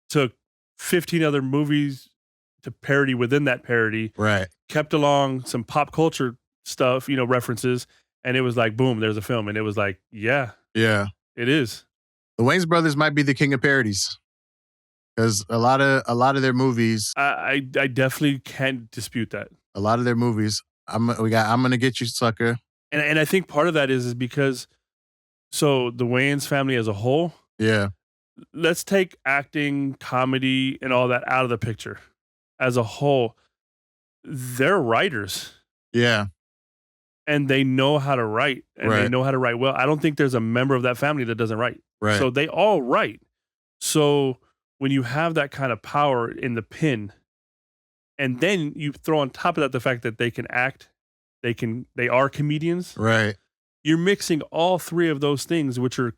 took 15 other movies to parody within that parody. Right. Kept along some pop culture stuff, references, and it was like, boom, there's a film, and it was like, yeah, it is. The Wayans brothers might be the king of parodies, because a lot of their movies, I definitely can't dispute that. A lot of their movies, I'm gonna get you, sucker, and I think part of that is because so the Wayans family as a whole, let's take acting, comedy, and all that out of the picture. As a whole, they're writers. Yeah. And they know how to write, and they Right. know how to write well. I don't think there's a member of that family that doesn't write. Right. So they all write. So when you have that kind of power in the pen, and then you throw on top of that the fact that they can act, they are comedians. Right. You're mixing all three of those things, which are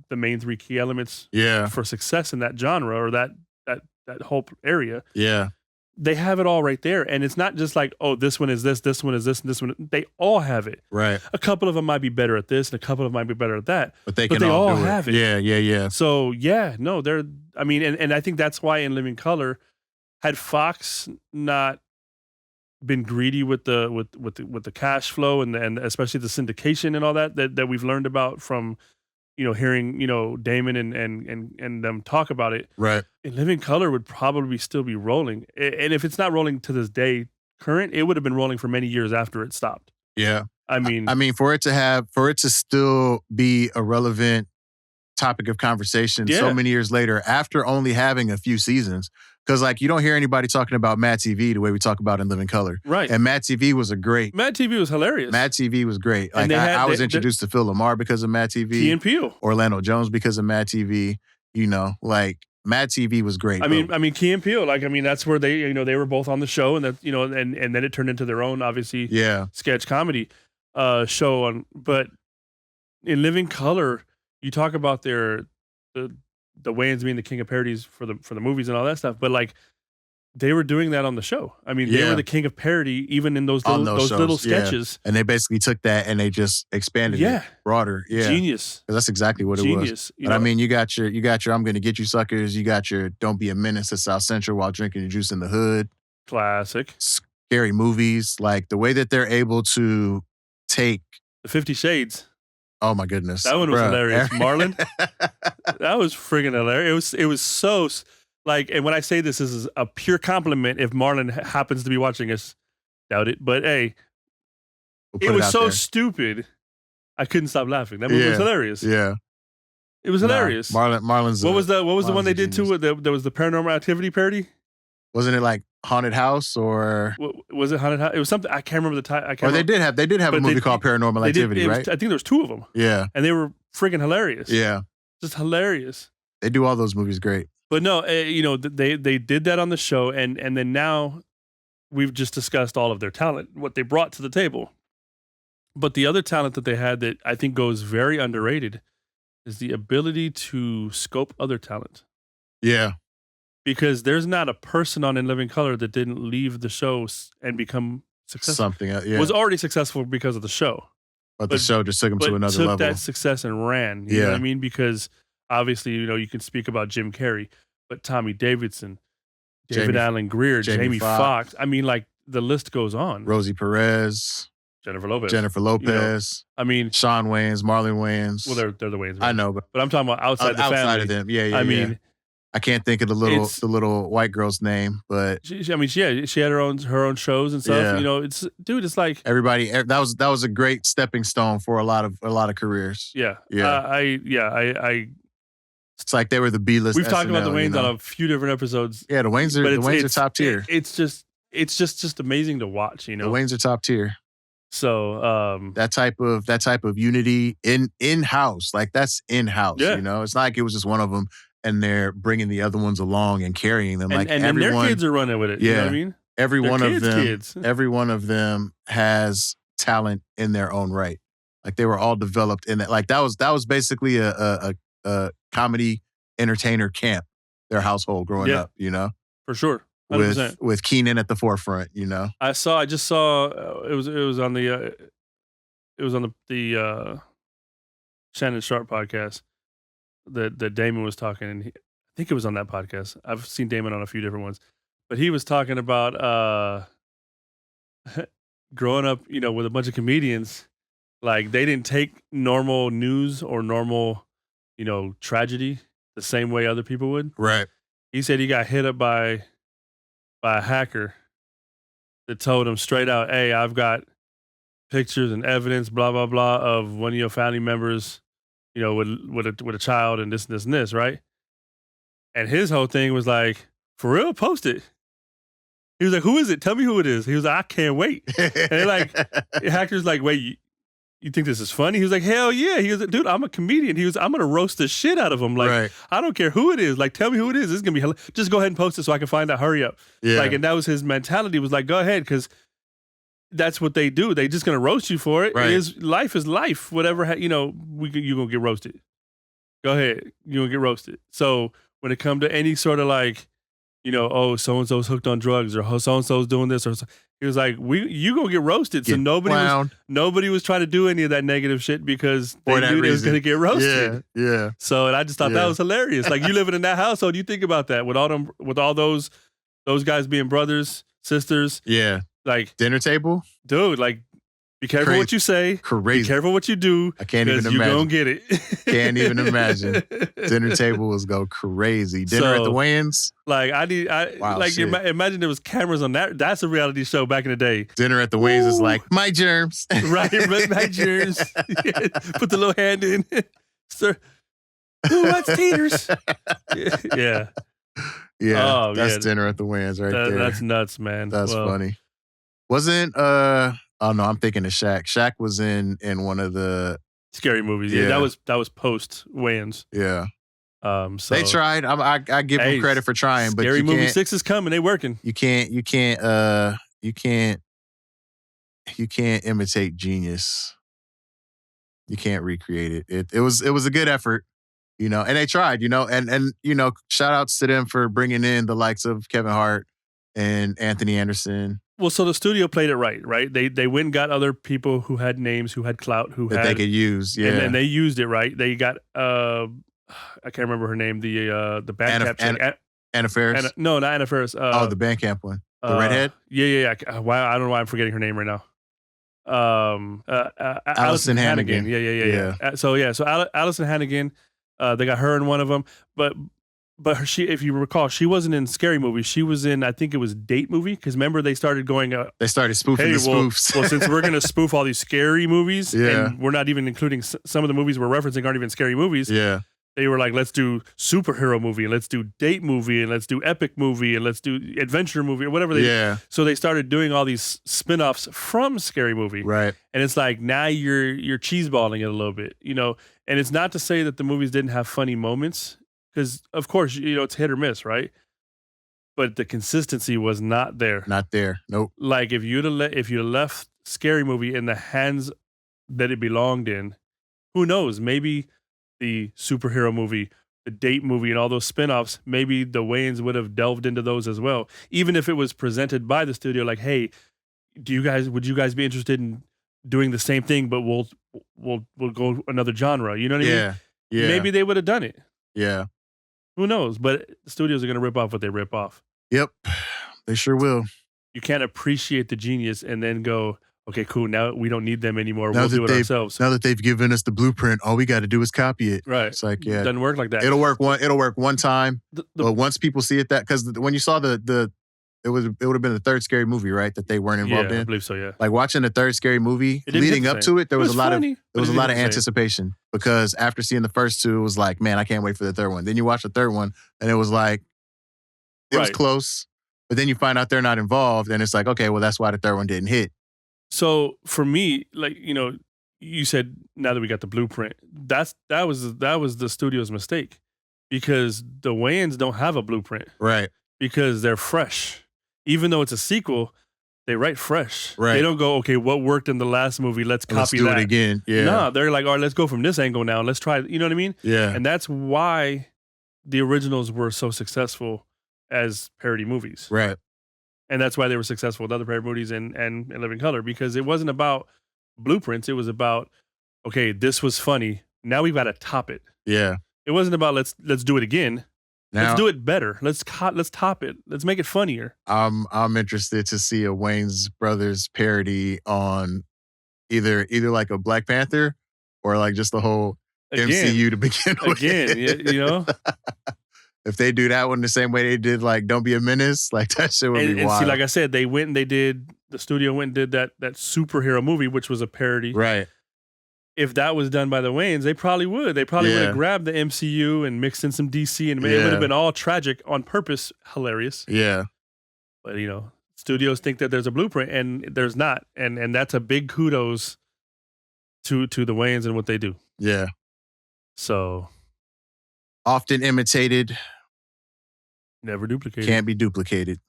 the main three key elements Yeah. for success in that genre or that whole area. Yeah. They have it all right there. And it's not just like, oh, this one is this one is this, and this one. They all have it. Right. A couple of them might be better at this, and a couple of them might be better at that. But they But can they all do have it. Yeah. Yeah. Yeah. So yeah, no, they're. I mean, and I think that's why in Living Color, had Fox not been greedy with the cash flow and especially the syndication and all that we've learned about from, hearing Damon and them talk about it. Right. In Living Color would probably still be rolling, and if it's not rolling to this day current, it would have been rolling for many years after it stopped. Yeah. I mean, for it to still be a relevant topic of conversation so Yeah. many years later after only having a few seasons, because like you don't hear anybody talking about Mad TV the way we talk about in Living Color. right. And Mad TV was a great. Mad TV was hilarious. Mad TV was great. And Like they I was they- introduced to Phil Lamar because of Mad Key TV, and Peele. Orlando Jones because of Mad TV. Like Mad TV was great. I mean, Key and Peele. Like, I mean, that's where they were both on the show, and that and then it turned into their own obviously yeah, sketch comedy show on. But in Living Color, you talk about the Wayans being the king of parodies for the movies and all that stuff, but like they were doing that on the show. I mean, they Yeah. were the king of parody even in those On little, those those little shows, yeah. sketches. and they basically took that and they just expanded Yeah. it broader. Yeah, 'Cause Genius. that's exactly what it was. Genius. But I mean, you got your I'm gonna get you suckers. You got your don't be a menace to South Central while drinking your juice in the hood. Classic. Scary movies, like the way that they're able to take. The 50 Shades. Oh my goodness, That one was Bruh. hilarious. Marlon? That was friggin' hilarious. It was so like, and when I say this is a pure compliment if Marlon happens to be watching us, doubt it. But hey, We'll it put was out so there. stupid. I couldn't stop laughing. That movie was Yeah. hilarious. Yeah, It was hilarious. Marlon's. What was the one Marlon's they a did too? genius. There was the Paranormal Activity parody. Wasn't it like Haunted House or? Was it Haunted House? It was something I can't remember the title. I can't. Or they remember. did have a But movie they- called Paranormal They did- Activity, it was- right? I think there was two of them, Yeah, and they were friggin' hilarious. yeah. Just hilarious. They do all those movies great. But no, they did that on the show, and then now we've just discussed all of their talent, what they brought to the table. But the other talent that they had that I think goes very underrated is the ability to scope other talent. Yeah, Because there's not a person on In Living Color that didn't leave the show and become successful. something. Yeah, Was already successful because of the show. but the but- show just took them But to another took level. that success and ran. You know what I Yeah. mean? Because obviously, you can speak about Jim Carrey, but Tommy Davidson, David Jamie- Allen Greer, Jamie Jamie Foxx. Foxx. I mean, like the list goes on. Rosie Perez, Jennifer Lopez. Jennifer Lopez, I mean, Sean Wayans, Marlon Wayans. well, they're the Wayans. I know, but But I'm talking about outside the outside family. of them, yeah. I yeah. mean, I can't think of the little white girl's name, but she had her own shows and stuff. Yeah. It's like, everybody that was a great stepping stone for a lot of careers. yeah, Yeah. It's like they were the B-list. We've talked about the SNL, Wayans you know? on a few different episodes. Yeah, the Wayans But are top tier. It's just amazing to watch. The Wayans are top tier. So That type of unity in-house, like that's in-house. Yeah. It's not like it was just one of them and they're bringing the other ones along and carrying them. Like and then everyone, their kids are running with it. You know what I Yeah. mean? every Their one of kids' them, kids. every one of them has talent in their own right. Like they were all developed in that. Like that was basically a comedy entertainer camp. Their household growing Yeah. up, For sure. 100%. with Keenan at the forefront. I just saw it was on the Shannon Sharp podcast that Damon was talking, and I think it was on that podcast. I've seen Damon on a few different ones, but he was talking about growing up, with a bunch of comedians. Like they didn't take normal news or normal, tragedy the same way other people would. Right. He said he got hit up by a hacker that told him straight out, "Hey, I've got pictures and evidence, blah blah blah, of one of your family members, with a child and this and this and this, right?" And his whole thing was like, for real, post it. He was like, who is it? Tell me who it is. He was like, I can't wait. And they're like, Hector's like, wait, you think this is funny? He was like, hell yeah. He was like, dude, I'm a comedian. He was, I'm going to roast the shit out of him. Like, Right. I don't care who it is. Like, tell me who it is. This is going to be, just go ahead and post it so I can find out. Hurry up. Yeah. Like, and that was his mentality, was like, go ahead, because that's what they do. They just going to roast you for it. Right. Life is life. Whatever, you're going to get roasted. Go ahead. You're going to get roasted. So when it comes to any sort of like, oh, so-and-so's hooked on drugs, or so-and-so's doing this, or he was like, you gonna get roasted. So nobody was trying to do any of that negative shit because they knew they was gonna get roasted. Yeah. So, and I just thought that was hilarious. Like, you living in that household, you think about that with all those guys being brothers, sisters. Yeah. Like, dinner table? Dude, like, be careful what you say. Crazy. Be careful what you do. I can't even imagine. You're gonna get it. Can't even imagine. Dinner table was go crazy. Dinner at the Wayans? Like, imagine there was cameras on that. That's a reality show back in the day. Dinner at the Wayans is like, my germs. Right, my germs. Put the little hand in. Sir, who wants taters? Yeah. Yeah, that's dinner at the Wayans right there. That's nuts, man. That's funny. Wasn't, oh no, I'm thinking of Shaq. Shaq was in one of the scary movies. Yeah, that was post Wayans. Yeah. So they tried. I give them credit for trying, but Scary Movie 6 is coming. They working. You can't imitate genius. You can't recreate it. It was a good effort, and they tried, and shout outs to them for bringing in the likes of Kevin Hart and Anthony Anderson. Well, so the studio played it right? They went and got other people who had names, who had clout, that they could use, yeah. And they used it, right? They got I can't remember her name, the Bandcamp chick. Anna Faris? No, not Anna Faris. The Bandcamp one. The redhead? Yeah. I don't know why I'm forgetting her name right now. Allison Hannigan. Yeah. So Allison Hannigan, they got her in one of them, but she, if you recall, she wasn't in Scary Movie. She was in, I think it was Date Movie, because remember they started going. They started spoofing the spoofs. Well, since we're gonna spoof all these scary movies, and we're not even including some of the movies we're referencing aren't even scary movies. Yeah. They were like, let's do superhero movie, and let's do date movie, and let's do epic movie, and let's do adventure movie, or whatever. So they started doing all these spin-offs from Scary Movie. Right. And it's like, now you're cheeseballing it a little bit, and it's not to say that the movies didn't have funny moments, because of course, it's hit or miss, right? But the consistency was not there. Not there. Nope. Like, if you left Scary Movie in the hands that it belonged in, who knows? Maybe the superhero movie, the date movie, and all those spinoffs, maybe the Wayans would have delved into those as well. Even if it was presented by the studio, like, hey, would you guys be interested in doing the same thing, but we'll go another genre? You know what I mean? Yeah. Maybe they would have done it. Yeah. Who knows? But the studios are going to rip off what they rip off. Yep. They sure will. You can't appreciate the genius and then go, okay, cool, now we don't need them anymore. We'll do it ourselves. Now that they've given us the blueprint, all we got to do is copy it. Right. It's like, It doesn't work like that. It'll work one time. But once people see it, because when you saw it would have been the third Scary Movie, right? That they weren't involved in. I believe so. Yeah. Like watching the third Scary Movie, leading up to it, there was a lot of anticipation, because after seeing the first two, it was like, man, I can't wait for the third one. Then you watch the third one, and it was like, it was close, but then you find out they're not involved, and it's like, okay, well, that's why the third one didn't hit. So for me, like, you said, now that we got the blueprint, that was the studio's mistake, because the Wayans don't have a blueprint, right? Because they're fresh. Even though it's a sequel, they write fresh. Right. They don't go, okay, what worked in the last movie? Let's copy that. Let's do it again. Yeah. No, they're like, all right, let's go from this angle now. Let's try. You know what I mean? Yeah. And that's why the originals were so successful as parody movies. Right. And that's why they were successful with other parody movies and Living Color, because it wasn't about blueprints. It was about, okay, this was funny. Now we've got to top it. Yeah. It wasn't about let's do it again. Now, let's do it better. Let's top it. Let's make it funnier. I'm interested to see a Wayans Brothers parody on either like a Black Panther or like just the whole MCU to begin with. Again, If they do that one the same way they did like Don't Be a Menace, like that shit would be wild. And see, like I said, the studio went and did that superhero movie, which was a parody. Right. if that was done by the Wayans, they probably would. They probably would have grabbed the MCU and mixed in some DC, and it would have been all tragic on purpose, hilarious. Yeah. But studios think that there's a blueprint, and there's not, and that's a big kudos to the Wayans and what they do. Yeah. So often imitated, never duplicated. Can't be duplicated.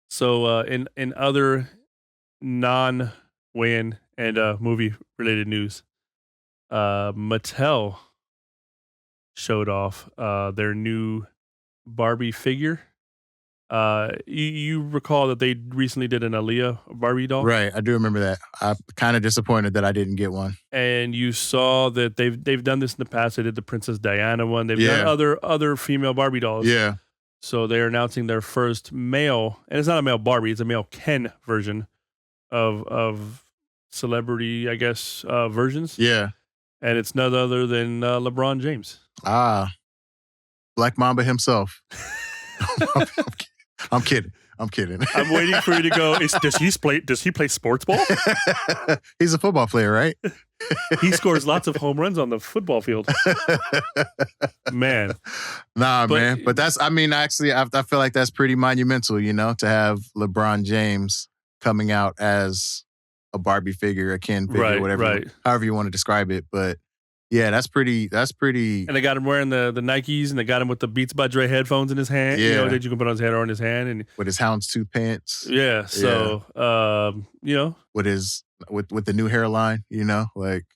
So in other non-Wayan and movie related news, Mattel showed off their new Barbie figure. You recall that they recently did an Aaliyah Barbie doll, right? I do remember that. I'm kind of disappointed that I didn't get one. And you saw that they've done this in the past. They did the Princess Diana one. They've done other female Barbie dolls. Yeah. So they're announcing their first male, and it's not a male Barbie; it's a male Ken version of celebrity, I guess, versions. Yeah. And it's none other than LeBron James. Black Mamba himself. I'm kidding. I'm waiting for you to go. Does he play sports ball? He's a football player, right? He scores lots of home runs on the football field. Man. Man. But actually, I feel like that's pretty monumental, to have LeBron James coming out as a Barbie figure, a Ken figure, however you want to describe it. But yeah, that's pretty. And they got him wearing the Nikes, and they got him with the Beats by Dre headphones in his hand. Yeah. That you can put on his head or in his hand, and with his houndstooth pants. Yeah. So, with the new hairline, like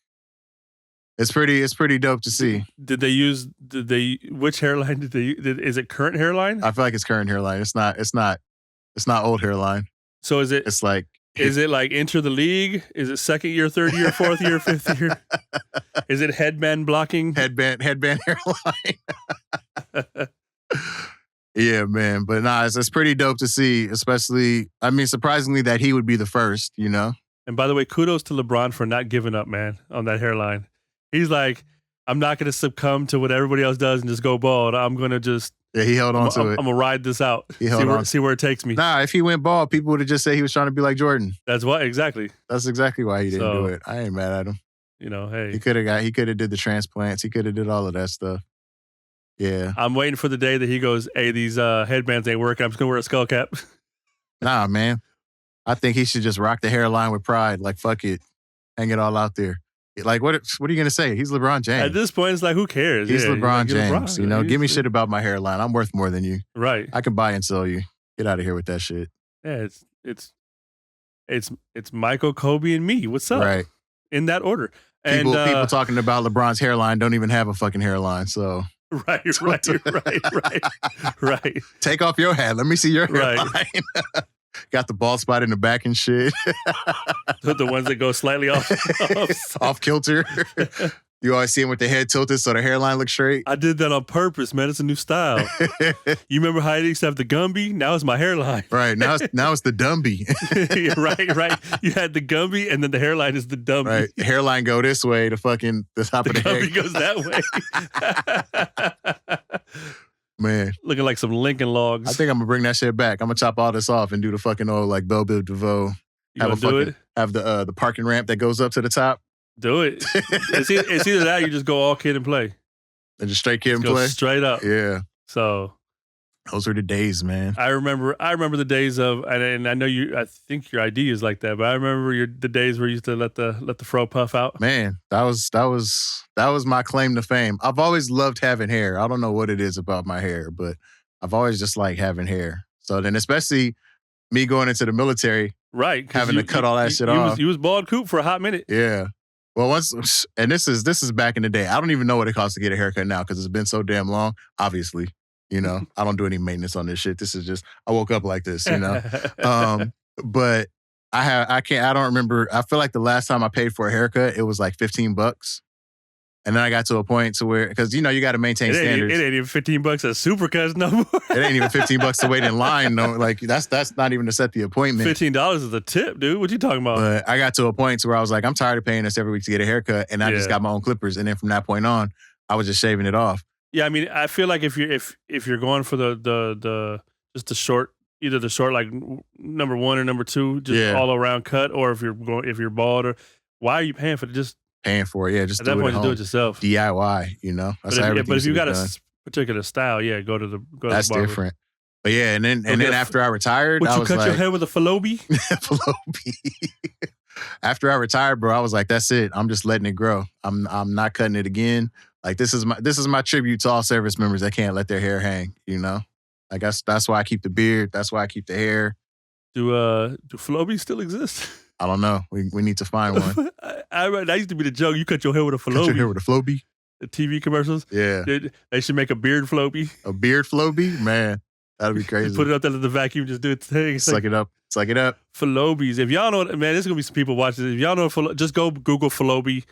it's pretty dope to see. Which hairline did they use? Is it current hairline? I feel like it's current hairline. It's not old hairline. So is it? It's like. Is it like enter the league? Is it second year, third year, fourth year, fifth year? Is it headband blocking? Headband hairline. Yeah, man. But it's pretty dope to see, especially, surprisingly that he would be the first, And by the way, kudos to LeBron for not giving up, man, on that hairline. He's like, I'm not going to succumb to what everybody else does and just go bald. I'm going to just... Yeah, he held on to it. I'm going to ride this out. See where it takes me. Nah, if he went bald, people would have just said he was trying to be like Jordan. That's why, exactly. That's exactly why he didn't do it. I ain't mad at him. Hey. He could have did the transplants. He could have did all of that stuff. Yeah. I'm waiting for the day that he goes, hey, these headbands ain't working. I'm just going to wear a skull cap. Nah, man. I think he should just rock the hairline with pride. Like, fuck it. Hang it all out there. Like, what are you going to say? He's LeBron James. At this point, it's like, who cares? He's LeBron James. Give me shit about my hairline. I'm worth more than you. Right. I can buy and sell you. Get out of here with that shit. Yeah, it's Michael, Kobe, and me. What's up? Right. In that order. People talking about LeBron's hairline don't even have a fucking hairline, so... Right. Take off your hat. Let me see your hairline. Right. Got the bald spot in the back and shit. The ones that go slightly off kilter. You always see him with the head tilted so the hairline looks straight. I did that on purpose, man. It's a new style. You remember how I used to have the Gumby? Now it's my hairline. Right. Now it's the Dumby. Right. You had the Gumby, and then the hairline is the Dumby. Right. The hairline go this way, the top of the head. Gumby goes that way. Man. Looking like some Lincoln logs. I think I'm going to bring that shit back. I'm going to chop all this off and do the fucking old, like, Belle Biv DeVoe. Have the parking ramp that goes up to the top. Do it. It's either that or you just go all kid and play. And just straight kid and play? Straight up. Yeah. So. Those were the days, man. I remember the days of, and I know I think your ID is like that, but I remember the days where you used to let the fro puff out. Man, that was my claim to fame. I've always loved having hair. I don't know what it is about my hair, but I've always just liked having hair. So then, especially me going into the military, right? Having to cut all that shit off. You was bald Coop for a hot minute. Yeah. Well, and this is back in the day. I don't even know what it costs to get a haircut now because it's been so damn long. Obviously. I don't do any maintenance on this shit. This is just, I woke up like this, But I don't remember. I feel like the last time I paid for a haircut, it was like $15. And then I got to a point to where, because, you got to maintain standards. It ain't even $15 a supercuts no more. It ain't even $15 to wait in line. No, like that's not even to set the appointment. $15 is a tip, dude. What you talking about? But I got to a point to where I was like, I'm tired of paying this every week to get a haircut. And I just got my own clippers. And then from that point on, I was just shaving it off. Yeah, I feel like if you're going for the just the short, either the short like number 1 or number 2, just all around cut, or if you're bald, or why are you paying for it? Just Paying for it, yeah, just At do that it point, at just do home. it yourself. DIY, you know. That's how everything But if used to you be got a done. particular style, yeah, go to the That's barber. different. But yeah, and then get a after I retired, Would I you was cut your like, hair with a fallobi? Floppy. After I retired, bro, I was like, that's it. I'm just letting it grow. I'm not cutting it again. Like this is my tribute to all service members that can't let their hair hang, you know? Like that's why I keep the beard. That's why I keep the hair. Do fallobies still exist? I don't know. We need to find one. That used to be the joke. You cut your hair with a Cut your hair fallobi. with a Floby. The TV commercials. Yeah. They should make a beard floppy. A beard Floby? Man, that'd be You crazy. put it up there, let the vacuum just do its thing. It's Suck it up. Suck it up. fallobies. If y'all know, man, there's gonna be some people watching this. If y'all know, just go Google fallobi.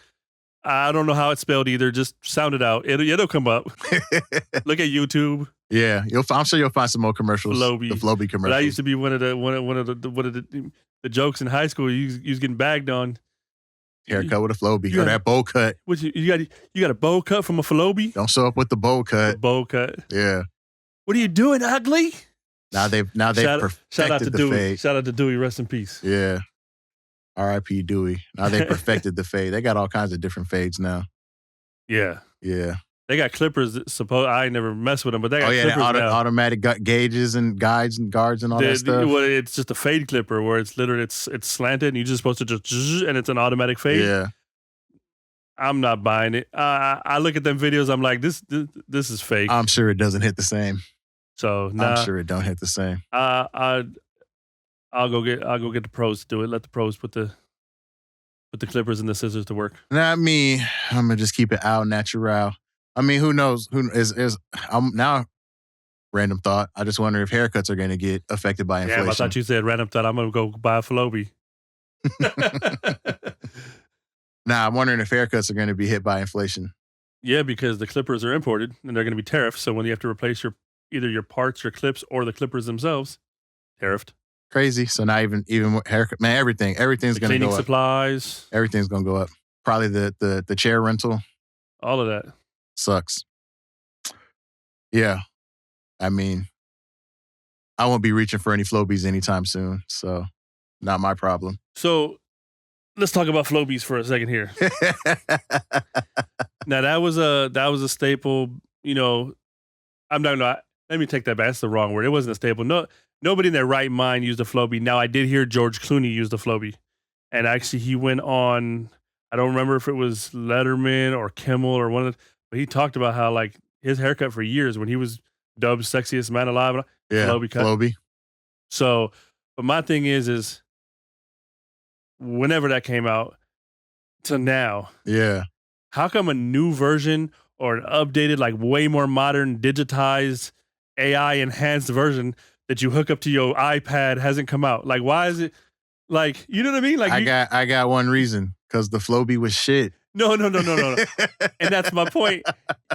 I don't know how it's spelled either. Just sound it out. It'll come up. Look at YouTube. Yeah, I'm sure you'll find some more commercials. Floby. The Floby But commercials. that used to be one of the jokes in high school. You was getting bagged on. Haircut with a Floby. You Or got- that bowl cut. What you got a bowl cut from a fallobi? Don't show up with the bowl A cut. bowl cut. Yeah. What are you doing, ugly? Now they've Shout out to perfected the Dewey. fade. Shout out to Dewey. Rest in peace. Yeah. R.I.P. Dewey. Now they perfected the fade. They got all kinds of different fades now. Yeah. Yeah. They got clippers. I ain't never mess with them, but they got Oh yeah, clippers the now. automatic gauges and guides and guards and all that stuff. Well, it's just a fade clipper where it's literally it's slanted and you're just supposed to just and it's an automatic fade. Yeah. I'm not buying it. I look at them videos. I'm like, this is fake. I'm sure it doesn't hit the same. So nah, I'm sure it don't hit the same. I'll go get the pros to do it. Let the pros put the clippers and the scissors to work. Not me. I'm gonna just keep it al natural. I mean, who knows? Who is? I'm now. Random thought. I just wonder if haircuts are going to get affected by inflation. Yeah, I thought you said random thought. I'm gonna go buy a fallobi. Nah, I'm wondering if haircuts are going to be hit by inflation. Yeah, because the clippers are imported and they're going to be tariffed. So when you have to replace either your parts, your clips, or the clippers themselves, tariffed. Crazy. So now even more haircut, man. Everything's The going to cleaning go up. supplies, Everything's going to go up. Probably the chair rental all of that. sucks. Yeah, I mean, I won't be reaching for any Flobies anytime soon. So not my problem. So let's talk about Flobies for a second here. Now that was a staple. You know, I'm not gonna. Let me take that back. That's the wrong word. It wasn't a staple. No, nobody in their right mind used a Flowbee. Now I did hear George Clooney use the Flowbee, and actually he went on. I don't remember if it was Letterman or Kimmel or one of the, but he talked about how like his haircut for years when he was dubbed sexiest man alive. Yeah, Flowbee cut. Flowbee. So, but my thing is whenever that came out to now, Yeah. how come a new version or an updated, like way more modern, digitized, AI enhanced version that you hook up to your iPad hasn't come out? Like, why is it like, you know what I mean? Like, I got one reason, because the Flowbee was shit. no. And that's my point.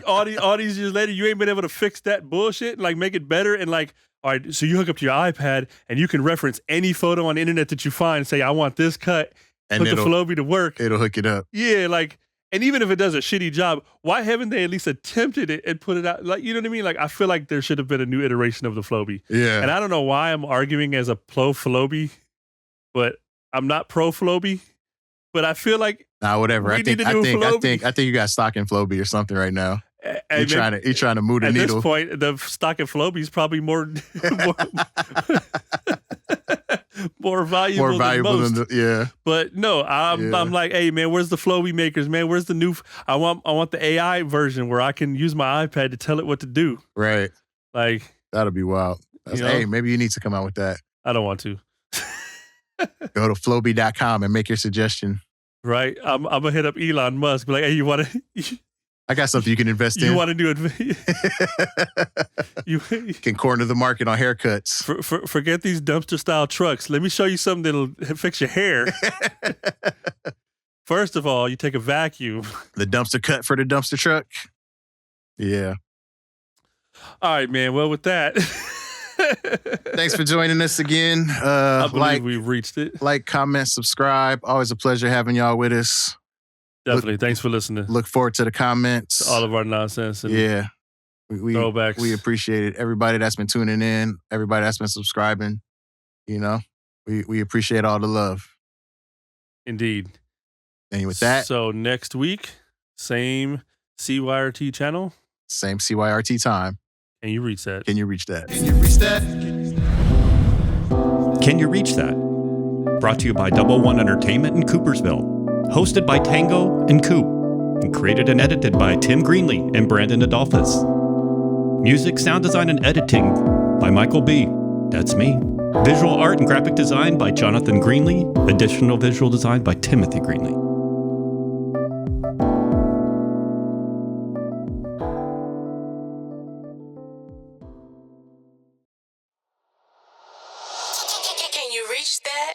All these years later, you ain't been able to fix that bullshit and like make it better. And like, all right, so you hook up to your iPad and you can reference any photo on the internet that you find and say, I want this cut, And put the it'll Flowbee to work. it'll hook it up. Yeah, like, and even if it does a shitty job, why haven't they at least attempted it and put it out? Like, you know what I mean? Like, I feel like there should have been a new iteration of the Flowbee. Yeah. And I don't know why I'm arguing as a pro Flowbee, but I'm not pro Flowbee. But I feel like Nah, whatever. we I think need to do Flowbee. I think you got stock in Flowbee or something right now. and You're trying to move the at needle. this point, the stock of Flowbee is probably more more valuable, More valuable than most. than yeah. But no, I'm like, hey man, where's the Flowbee makers, man? Where's the new? I want the AI version where I can use my iPad to tell it what to do. Right. Like, That'll be wild. That's, You know? hey, maybe you need to come out with that. I don't want to. Go to flowbee.com and make your suggestion. Right? I'm gonna hit up Elon Musk. Be like, hey, you want to? I got something you can invest in. You want to do it? You Can corner the market on haircuts. forget these dumpster style trucks. Let me show you something that'll fix your hair. First of all, you take a vacuum. The dumpster cut for the dumpster truck. Yeah. All right, man. Well, with that, Thanks for joining us again. I believe we've reached it. Like, comment, subscribe. Always a pleasure having y'all with us. Definitely. Thanks for listening. Look forward to the comments. All of our nonsense and Yeah. We throwbacks. We appreciate it. Everybody that's been tuning in, everybody that's been subscribing, you know, we appreciate all the love. Indeed. And with that, So next week, same CYRT channel. same CYRT time. Can you reach that? Can you reach that? Can you reach that? Can You Reach That? Brought to you by Double One Entertainment in Coopersville. Hosted by Tango and Coop. And created and edited by Tim Greenlee and Brandon Adolphus. Music, sound design, and editing by Michael B. That's me. Visual art and graphic design by Jonathan Greenlee. Additional visual design by Timothy Greenlee. Can you reach that?